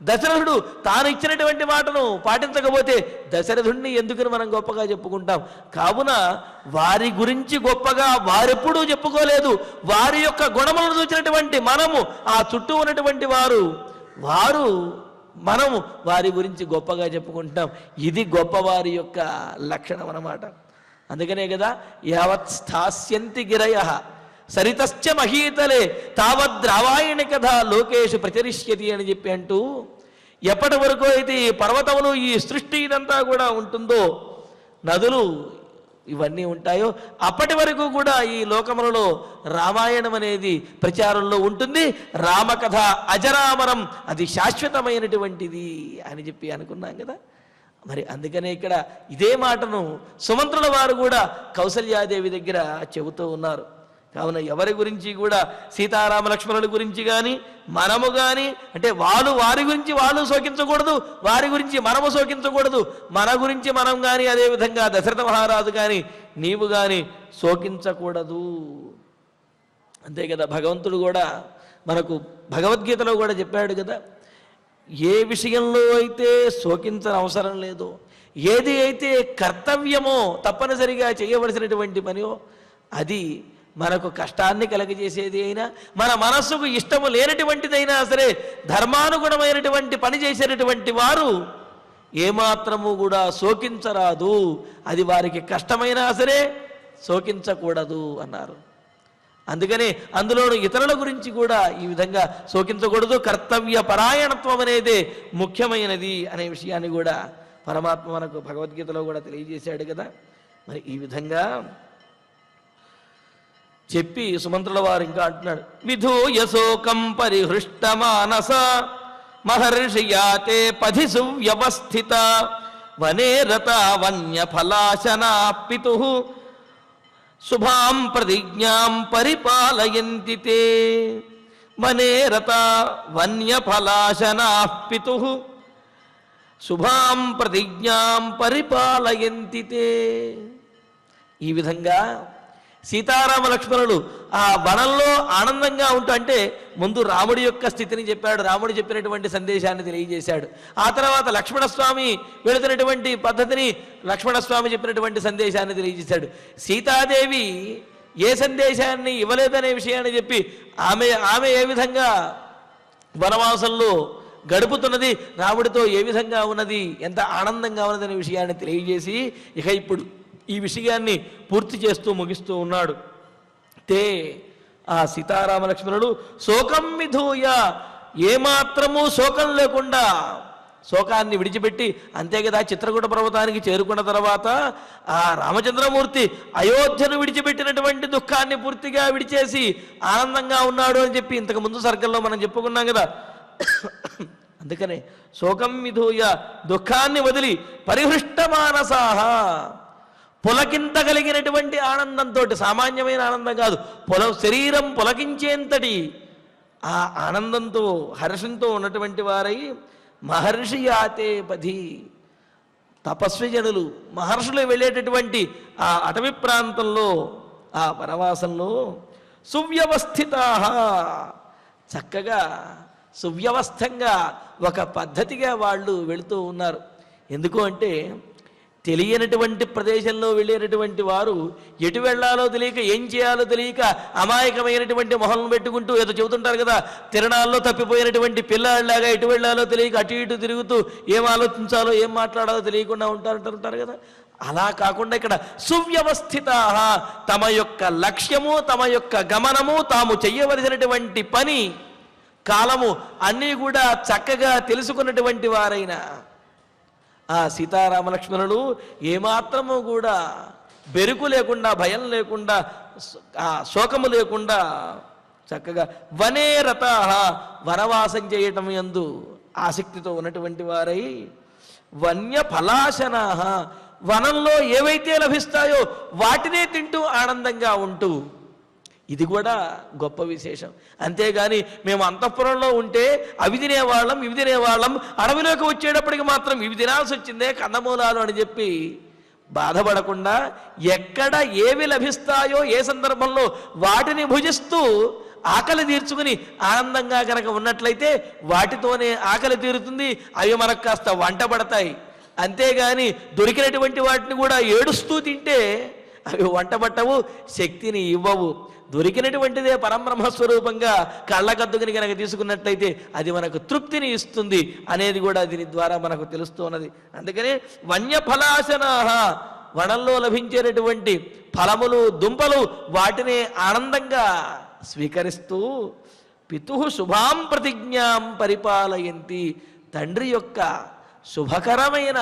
దశరథుడు తాను ఇచ్చినటువంటి మాటను పాటించకపోతే దశరథుడిని ఎందుకని మనం గొప్పగా చెప్పుకుంటాం? కావున వారి గురించి గొప్పగా వారెప్పుడూ చెప్పుకోలేదు. వారి యొక్క గుణములను చూసినటువంటి మనము, ఆ చుట్టూ ఉన్నటువంటి వారు మనము వారి గురించి గొప్పగా చెప్పుకుంటాం. ఇది గొప్పవారి యొక్క లక్షణం అన్నమాట. అందుకనే కదా యావత్ స్థాస్యంతి గిరయ సరితశ్చ మహీతలే తావద్రావాయణ కథ లోకేషు ప్రచరిష్యతి అని చెప్పి అంటూ, ఎప్పటి వరకు అయితే ఈ పర్వతములు, ఈ సృష్టి ఇదంతా కూడా ఉంటుందో, నదులు ఇవన్నీ ఉంటాయో, అప్పటి వరకు కూడా ఈ లోకములలో రామాయణం అనేది ప్రచారంలో ఉంటుంది. రామకథ అజరామరం, అది శాశ్వతమైనటువంటిది అని చెప్పి అనుకున్నాం కదా. మరి అందుకనే ఇక్కడ ఇదే మాటను సుమంత్రుల వారు కూడా కౌసల్యాదేవి దగ్గర చెబుతూ ఉన్నారు. కావున ఎవరి గురించి కూడా సీతారామ లక్ష్మణుల గురించి కానీ మనము కానీ, అంటే వారి గురించి వాళ్ళు శోకించకూడదు, వారి గురించి మనము శోకించకూడదు, మన గురించి మనం కానీ, అదేవిధంగా దశరథ మహారాజు కానీ నీవు కానీ శోకించకూడదు. అంతే కదా. భగవంతుడు కూడా మనకు భగవద్గీతలో కూడా చెప్పాడు కదా, ఏ విషయంలో అయితే శోకించని అవసరం లేదో, ఏది అయితే కర్తవ్యమో తప్పనిసరిగా చేయవలసినటువంటి పనియో అది మనకు కష్టాన్ని కలగజేసేది అయినా, మన మనస్సుకు ఇష్టము లేనటువంటిదైనా సరే ధర్మానుగుణమైనటువంటి పని చేసేటటువంటి వారు ఏమాత్రము కూడా శోకించరాదు. అది వారికి కష్టమైనా సరే శోకించకూడదు అన్నారు. అందుకని అందులోనూ ఇతరుల గురించి కూడా ఈ విధంగా శోకించకూడదు. కర్తవ్య పరాయణత్వం అనేదే ముఖ్యమైనది అనే విషయాన్ని కూడా పరమాత్మ మనకు భగవద్గీతలో కూడా తెలియజేశాడు కదా. మరి ఈ విధంగా చెప్పి సుమంత్రుల వారు ఇంకా అంటున్నాడు, విధూయ శోకం పరిహృష్ట మానస మహర్షియాతే పథి సువ్యవస్థిత వనే రత వన్య ఫలాశనా పితు శుభాం ప్రతిజ్ఞాం పరిపాలయంతి తే. వనే రత వన్య ఫలాశనా పితు శుభాం ప్రతిజ్ఞాం పరిపాలయంతి తే. ఈ విధంగా సీతారామ లక్ష్మణులు ఆ వనంలో ఆనందంగా ఉంటూ, అంటే ముందు రాముడి యొక్క స్థితిని చెప్పాడు, రాముడు చెప్పినటువంటి సందేశాన్ని తెలియజేశాడు. ఆ తర్వాత లక్ష్మణస్వామి వెళుతున్నటువంటి పద్ధతిని, లక్ష్మణస్వామి చెప్పినటువంటి సందేశాన్ని తెలియజేశాడు. సీతాదేవి ఏ సందేశాన్ని ఇవ్వలేదనే విషయాన్ని చెప్పి ఆమె ఏ విధంగా వనవాసంలో గడుపుతున్నది, రాముడితో ఏ విధంగా ఉన్నది, ఎంత ఆనందంగా ఉన్నదనే విషయాన్ని తెలియజేసి ఇక ఇప్పుడు ఈ విషయాన్ని పూర్తి చేస్తూ ముగిస్తూ ఉన్నాడు. తే ఆ సీతారామ లక్ష్మణుడు శోకం విధూయ, ఏమాత్రము శోకం లేకుండా, శోకాన్ని విడిచిపెట్టి, అంతే కదా చిత్రకూట పర్వతానికి చేరుకున్న తర్వాత ఆ రామచంద్రమూర్తి అయోధ్యను విడిచిపెట్టినటువంటి దుఃఖాన్ని పూర్తిగా విడిచేసి ఆనందంగా ఉన్నాడు అని చెప్పి ఇంతకు ముందు సర్గల్లో మనం చెప్పుకున్నాం కదా. అందుకనే శోకం విధూయ, దుఃఖాన్ని వదిలి పరిహృష్ట మానసాహ, పులకింతగలిగినటువంటి ఆనందంతో, సామాన్యమైన ఆనందం కాదు, శరీరం పులకించేంతటి ఆ ఆనందంతో హర్షంతో ఉన్నటువంటి వారై మహర్షి యాతే పథి, తపస్వి జనులు మహర్షులు వెళ్ళేటటువంటి ఆ అటవీ ప్రాంతంలో, ఆ వనవాసంలో సువ్యవస్థితా, చక్కగా సువ్యవస్థంగా ఒక పద్ధతిగా వాళ్ళు వెళుతూ ఉన్నారు. ఎందుకు అంటే తెలియనటువంటి ప్రదేశంలో వెళ్ళేటటువంటి వారు ఎటు వెళ్ళాలో తెలియక, ఏం చేయాలో తెలియక అమాయకమైనటువంటి మొహలను పెట్టుకుంటూ ఏదో చెబుతుంటారు కదా, తిరణాల్లో తప్పిపోయినటువంటి పిల్లలాగా ఎటు వెళ్ళాలో తెలియక అటు ఇటు తిరుగుతూ ఏం ఆలోచించాలో ఏం మాట్లాడాలో తెలియకుండా ఉంటారు కదా. అలా కాకుండా ఇక్కడ సువ్యవస్థిత, తమ యొక్క లక్ష్యము, తమ యొక్క గమనము, తాము చెయ్యవలసినటువంటి పని, కాలము అన్నీ కూడా చక్కగా తెలుసుకున్నటువంటి వారైన ఆ సీతారామ లక్ష్మణులు ఏమాత్రము కూడా బెరుకు లేకుండా, భయం లేకుండా, ఆ శోకము లేకుండా చక్కగా వనే రతాః, వనవాసం చేయటం యందు ఆసక్తితో ఉన్నటువంటి వారై వన్య ఫలాశనాః, వనంలో ఏవైతే లభిస్తాయో వాటినే తింటూ ఆనందంగా ఉంటూ, ఇది కూడా గొప్ప విశేషం. అంతేగాని మేము అంతఃపురంలో ఉంటే అవి తినేవాళ్ళం, ఇవి తినేవాళ్ళం, అడవిలోకి వచ్చేటప్పటికి మాత్రం ఇవి తినాల్సి వచ్చిందే కందమూలాలు అని చెప్పి బాధపడకుండా, ఎక్కడ ఏవి లభిస్తాయో ఏ సందర్భంలో వాటిని భుజిస్తూ ఆకలి తీర్చుకుని ఆనందంగా కనుక ఉన్నట్లయితే వాటితోనే ఆకలి తీరుతుంది, అవి మనకు కాస్త వంట పడతాయి. అంతేగాని దొరికినటువంటి వాటిని కూడా ఏడుస్తూ తింటే అవి వంట పట్టవు, శక్తిని ఇవ్వవు. దొరికినటువంటిదే పరబ్రహ్మస్వరూపంగా కళ్ళకద్దుకుని కనుక తీసుకున్నట్లయితే అది మనకు తృప్తిని ఇస్తుంది అనేది కూడా దీని ద్వారా మనకు తెలుస్తున్నది. అందుకని వన్యఫలాసనాహ, వనంలో లభించేటటువంటి ఫలములు దుంపలు వాటిని ఆనందంగా స్వీకరిస్తూ పితుః శుభాం ప్రతిజ్ఞాం పరిపాలయంతి, తండ్రి యొక్క శుభకరమైన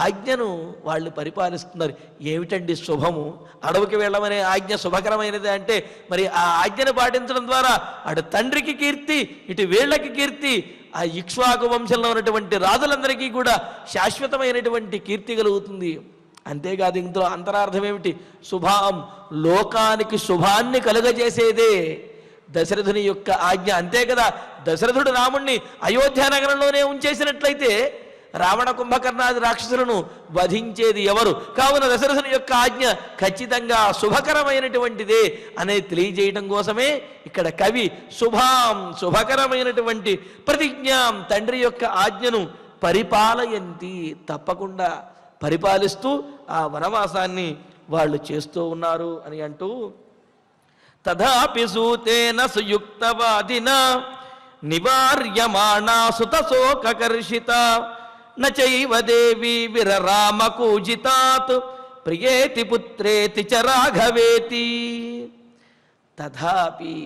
ఆజ్ఞను వాళ్ళు పరిపాలిస్తున్నారు. ఏమిటండి శుభము? అడవికి వెళ్ళమనే ఆజ్ఞ శుభకరమైనది అంటే మరి ఆ ఆజ్ఞను పాటించడం ద్వారా అటు తండ్రికి కీర్తి, ఇటు వీళ్ళకి కీర్తి, ఆ ఇక్ష్వాకు వంశంలో ఉన్నటువంటి రాజులందరికీ కూడా శాశ్వతమైనటువంటి కీర్తి కలుగుతుంది. అంతేకాదు ఇందులో అంతరార్థం ఏమిటి? శుభాం, లోకానికి శుభాన్ని కలుగజేసేదే దశరథుని యొక్క ఆజ్ఞ. అంతే కదా, దశరథుడు రాముణ్ణి అయోధ్య నగరంలోనే ఉంచేసినట్లయితే రావణ కుంభకర్ణాది రాక్షసులను వధించేది ఎవరు? కావున దశరథుని యొక్క ఆజ్ఞ ఖచ్చితంగా శుభకరమైనటువంటిదే అనేది తెలియజేయటం కోసమే ఇక్కడ కవి శుభాం, శుభకరమైనటువంటి ప్రతిజ్ఞాం, తండ్రి యొక్క ఆజ్ఞను పరిపాలయంతి, తప్పకుండా పరిపాలిస్తూ ఆ వనవాసాన్ని వాళ్ళు చేస్తూ ఉన్నారు అని అంటూ, తథాపి సూతేన సుయుక్తవాదిన నివార్యమాణా సుతశోకకర్షిత నచైవ దేవి విరరామకూజితాత్ ప్రియేతి పుత్రేతి చ రాఘవేతి. తథాపి,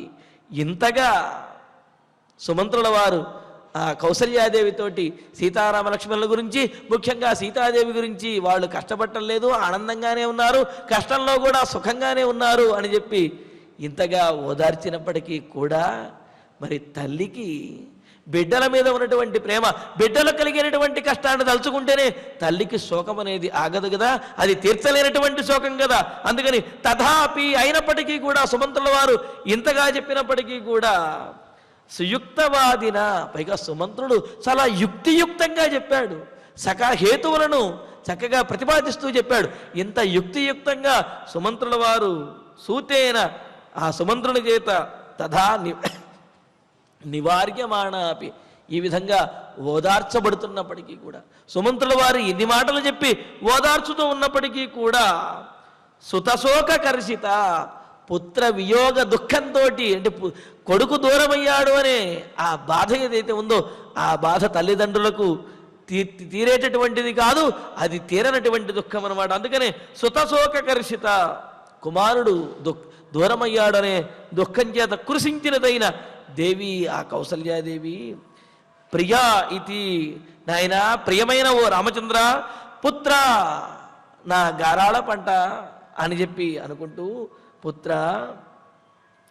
ఇంతగా సుమంత్రుల వారు ఆ కౌసల్యాదేవితోటి సీతారామ లక్ష్మణుల గురించి, ముఖ్యంగా సీతాదేవి గురించి వాళ్ళు కష్టపడటం లేదు, ఆనందంగానే ఉన్నారు, కష్టంలో కూడా సుఖంగానే ఉన్నారు అని చెప్పి ఇంతగా ఓదార్చినప్పటికీ కూడా మరి తల్లికి బిడ్డల మీద ఉన్నటువంటి ప్రేమ, బిడ్డలు కలిగినటువంటి కష్టాన్ని తలుచుకుంటేనే తల్లికి శోకం అనేది ఆగదు కదా, అది తీర్చలేనటువంటి శోకం కదా. అందుకని తథాపి, అయినప్పటికీ కూడా సుమంత్రుల వారు ఇంతగా చెప్పినప్పటికీ కూడా సుయుక్తవాదిన, పైగా సుమంత్రుడు చాలా యుక్తియుక్తంగా చెప్పాడు, సకల హేతువులను చక్కగా ప్రతిపాదిస్తూ చెప్పాడు. ఇంత యుక్తియుక్తంగా సుమంత్రుల వారు సూతేన, ఆ సుమంత్రుని చేత తథా నివార్యమాణాపి, ఈ విధంగా ఓదార్చబడుతున్నప్పటికీ కూడా, సుమంత్రుల వారు ఇన్ని మాటలు చెప్పి ఓదార్చుతూ ఉన్నప్పటికీ కూడా సుతశోక కర్షిత, పుత్ర వియోగ దుఃఖంతో, అంటే కొడుకు దూరమయ్యాడు అనే ఆ బాధ ఏదైతే ఉందో ఆ బాధ తల్లిదండ్రులకు తీరేటటువంటిది కాదు, అది తీరనటువంటి దుఃఖం అన్నమాట. అందుకనే సుతశోక కర్షిత, కుమారుడు దూరమయ్యాడు అనే దుఃఖం చేత కృషించినదైన దేవి ఆ కౌసల్యాదేవి ప్రియా ఇది, నాయన ప్రియమైన ఓ రామచంద్ర, పుత్ర నా గారాళ పంట అని చెప్పి అనుకుంటూ, పుత్ర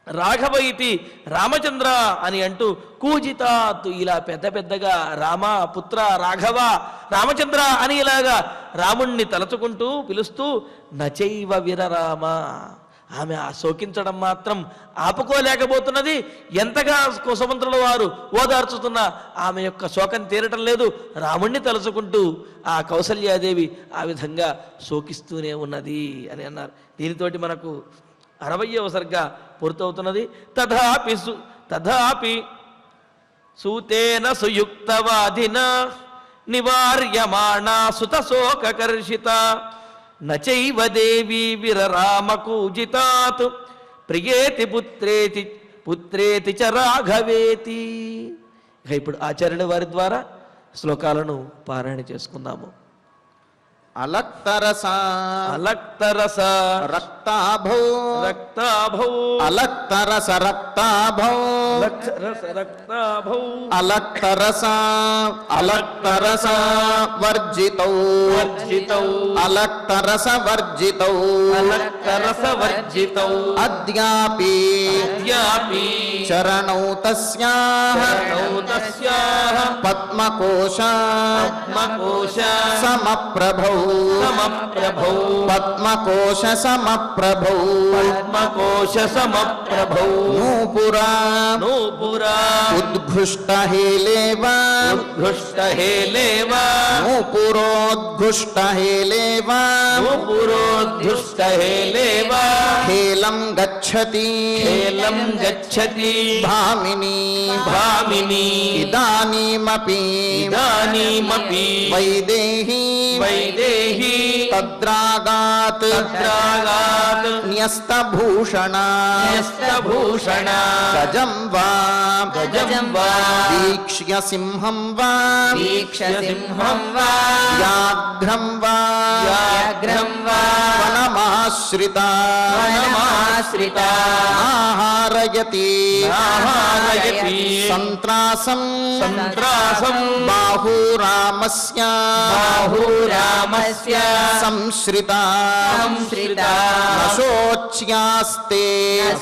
రాఘవ ఇతి రామచంద్ర అని అంటూ, కూజితాత్, ఇలా పెద్ద పెద్దగా రామ, పుత్ర, రాఘవ, రామచంద్ర అని ఇలాగా రాముణ్ణి తలచుకుంటూ పిలుస్తూ, నచైవ విరరామ, ఆమె ఆ శోకించడం మాత్రం ఆపుకోలేకపోతున్నది. ఎంతగా సుమంత్రుల వారు ఓదార్చుతున్నా ఆమె యొక్క శోకం తీరటం లేదు. రాముణ్ణి తలుచుకుంటూ ఆ కౌసల్యాదేవి ఆ విధంగా శోకిస్తూనే ఉన్నది అని అన్నారు. దీనితోటి మనకు 60వ సర్గ పూర్తవుతున్నది. తథాపి సూతేన సుయుక్తవాదిన నివార్యమాణా సుతశోకకర్షిత నచైవ దేవి విరరామకూజితాత్ ప్రియేతి పుత్రేతి చ రాఘవేతి. ఇప్పుడు ఆచార్యుల వారి ద్వారా శ్లోకాలను పారాయణ చేసుకుందాము. అలక్తరస రక్తాభౌ అలక్తరస రక్తాభౌ అలక్తరస వర్జితౌ అలక్తరస వర్జితౌ అద్యాపి చరణౌ తస్యాః పద్మకోశ సమప్రభౌ పద్మకోశ సమప్రభౌ నూపురా ఉద్ఘృష్టహేలేవ నూపురోద్ఘృష్టహేలేవ హేలం గచ్చ గచ్చతి ఖేలం గచ్చతి భామిని భామిని ఇదానీమపి ఇదానీమపి వైదేహి వైదేహి తద్రాగాత్ తద్రాగాత్ న్యస్తభూషణ న్యస్తభూషణ గజం వా గజం వా వీక్ష్య సింహం వా వీక్షసింహం వా వ్యాఘ్రం వా వ్యాఘ్రం వా వనమాశ్రిత వనమాశ్రిత ఆహారయతి ఆహారయతి సంత్రాసం సంత్రాసం బాహూరామస్య బాహూరామస్య సంశ్రిత సంశ్రిత నశోచ్యాస్తే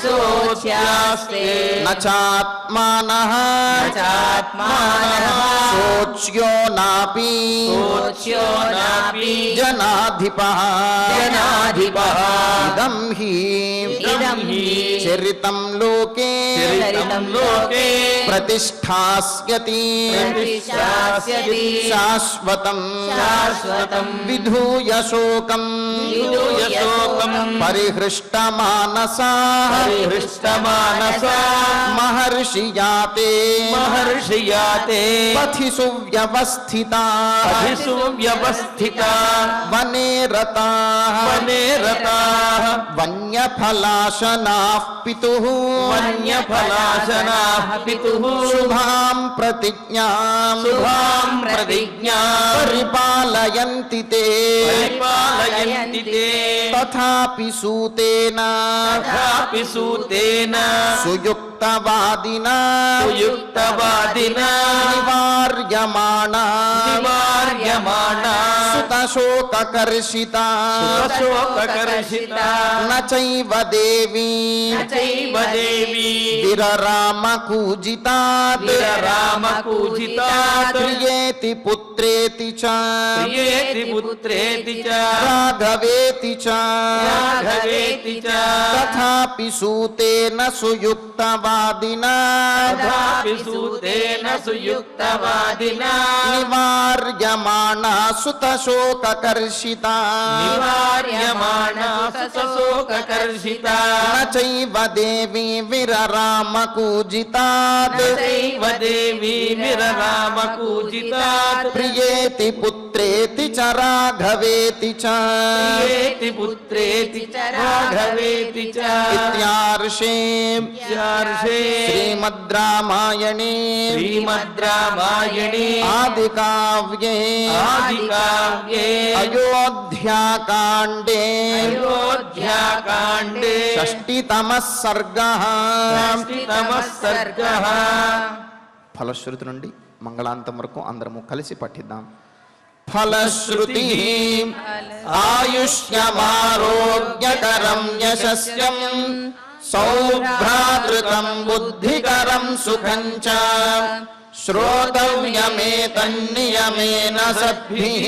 శోచ్యాస్తే నచాత్మానః చాత్మానః శోచ్యో నాపి శోచ్యో నాపి జనాధిపః జనాధిపః ఇదం హి ఇదం హి చరితం లోకే చరితం లోకే ప్రతిష్ఠాస్యతి ప్రతిష్ఠాస్యతి శాశ్వతం శాశ్వతం విధూయ శోకం విధూయ శోకం పరిహృష్టమానసా పరిహృష్టమానసా మహర్షి యాతే మహర్షియాతే పథి సువ్యవస్థితా అధిసు వ్యవస్థిత వనే రతాః వనే రతాః వన్యఫలాశనాః పితుః వన్యఫలాశనాః పితుః శుభాం ప్రతిజ్ఞాం శుభాం ప్రతిజ్ఞా పరిపాలయంతి తే పరిపాలయంతి తే తథాపి సూతేన తథాపి సూతేన సుయుక్తవాదినా సుయుక్తవాదినా నివార్యమాణా నివార్యమాణా సుతశోకకర్షితా సుఖశోకకర్షిత నచైవ దేవీ చైవ దేవి విరరామకూజితాత్ విరరామకూజితాత్ ప్రియేతి పుత్రేతి చ ప్రియేతి పుత్రేతి చ రాఘవేతి చ రాఘవేతి చ తథాపి సూతేన సుయుక్తవాదినా తథాపి సూతేన సుయుక్తవాదినా నివార్యమాణా సుతశోకకర్షితా నివార్యమాణా సుఖశోకకర్షిత నచైవ దేవీ విరరామకూజితాత్ చైవ దేవి విరరామకూజితాత్ ప్రియేతి పుత్రేతి చ రాఘవేతి చ ప్రియేతి పుత్రేతి చ రాఘవేతి చ ఇత్యార్షే ఇత్యార్షే శ్రీమద్ రామాయణే శ్రీమద్ రామాయణే ఆదికావ్యే ఆదికావ్యే అయోధ్యాకాండే అయోధ్యాకాండే షష్ఠితమః సర్గః షష్ఠితమః సర్గః ఫలశ్రుతి నుండి మంగళాంతం వరకు అందరము కలిసి పఠిద్దాం. ఫలశ్రుతి ఆయుష్యమారోగ్యకరం యశస్యం సౌభ్రాతృకం బుద్ధికరం సుఖం చ శ్రోతవ్యమేతన్నియమేన సద్భిః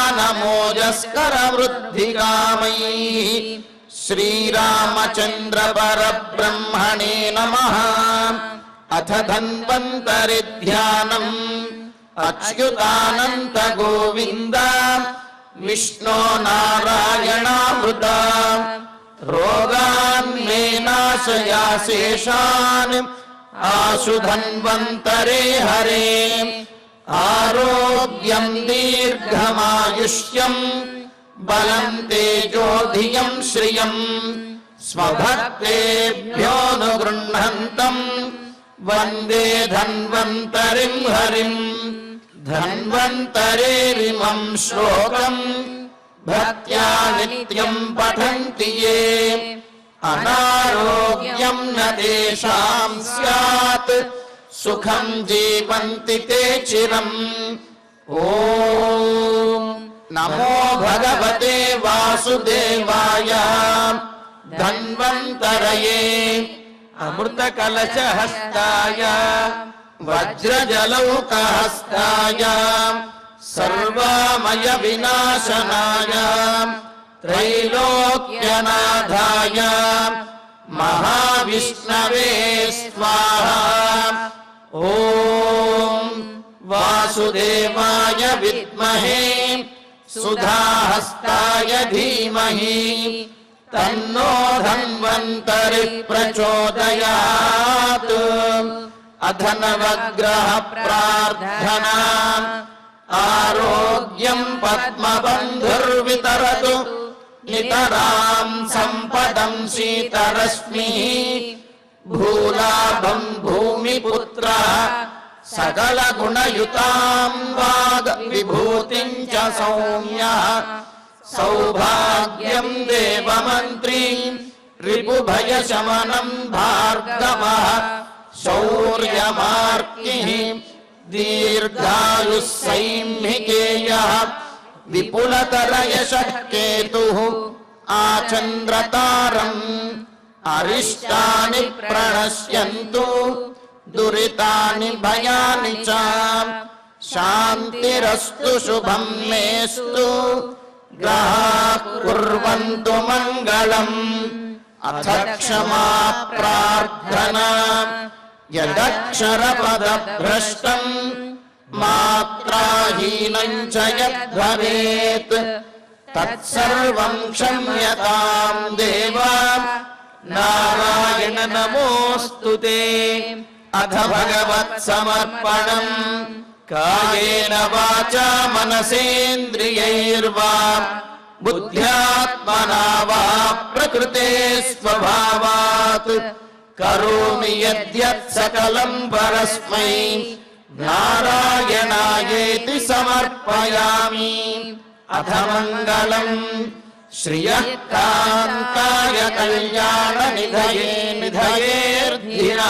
ఆఖ్యానమోజస్కర వృద్ధికామైః శ్రీరామచంద్ర పరబ్రహ్మణే నమః. అథ ధన్వంతరి ధ్యానం అచ్యుతానంత గోవింద విష్ణో నారాయణామృత రోగాన్మే నాశయాశేషాన్ ఆశు ధన్వంతరే హరే ఆరోగ్యం దీర్ఘమాయుష్యం బలం తేజోధియం శ్రియం స్వభక్తేభ్యోనుగృహంతం వందే ధన్వంతరిం హరిం. ధన్వంతరేరిమం శ్లోకం భక్త్యా నిత్యం పఠంతి యే అనారోగ్యం న తేషాం స్యాత్ సుఖం జీవంతి తే చిరం. ఓం నమో భగవతే వాసుదేవాయ ధన్వంతరయే అమృతకలశహస్తాయ వజ్రజలౌకహస్తాయ సర్వామయ వినాశనాయ త్రైలోక్యనాథాయ మహావిష్ణవే స్వాహా. ఓం వాసుదేవాయ విద్మహే సుధాహస్తాయ ధీమహి తన్నో ధన్వంతరి ప్రచోదయాత్. అధనవగ్రహ ప్రార్థనా ఆరోగ్యం పద్మబంధుర్వితరతు నితరాం సంపదం శీతరశ్మి. భూలాభం భూమిపుత్ర సకల గుణయుతాం వాగ్ విభూతిం చ సౌమ్య. సౌభాగ్యం దేవమంత్రీ రిపుభయశమనం భార్గవః. శౌర్యమార్కిః దీర్ఘాయుః సైంహికేయః. విపులతరయశః కేతుః ఆచంద్రతారం. అరిష్టాని ప్రణశ్యంతు దురితాని భయాని చ. శాంతిరస్తు శుభం మేస్తు గ్రహాః కుర్వంతు మంగళం. అథ క్షమా ప్రార్థనా యదక్షరపదభ్రష్టం మాత్రాహీనం చ యద్భవేత్ తత్సర్వం క్షమ్యతాం దేవా. నారాయణ నమోస్తుతే. అథ భగవత్ సమర్పణం కాయేన వాచా మనసేంద్రియైర్వా బుద్ధ్యాత్మనా వా ప్రకృతే స్వభావాత్. కరోమి యద్యత్ సకలం పరస్మై నారాయణాయేతి సమర్పయామి. అథ మంగళం శ్రియః కాంతాయ కళ్యాణ నిధయే నిధయేర్ధినాం.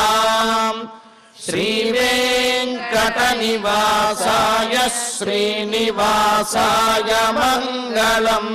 శ్రీవేంకట నివాసాయ శ్రీనివాసాయ మంగళం.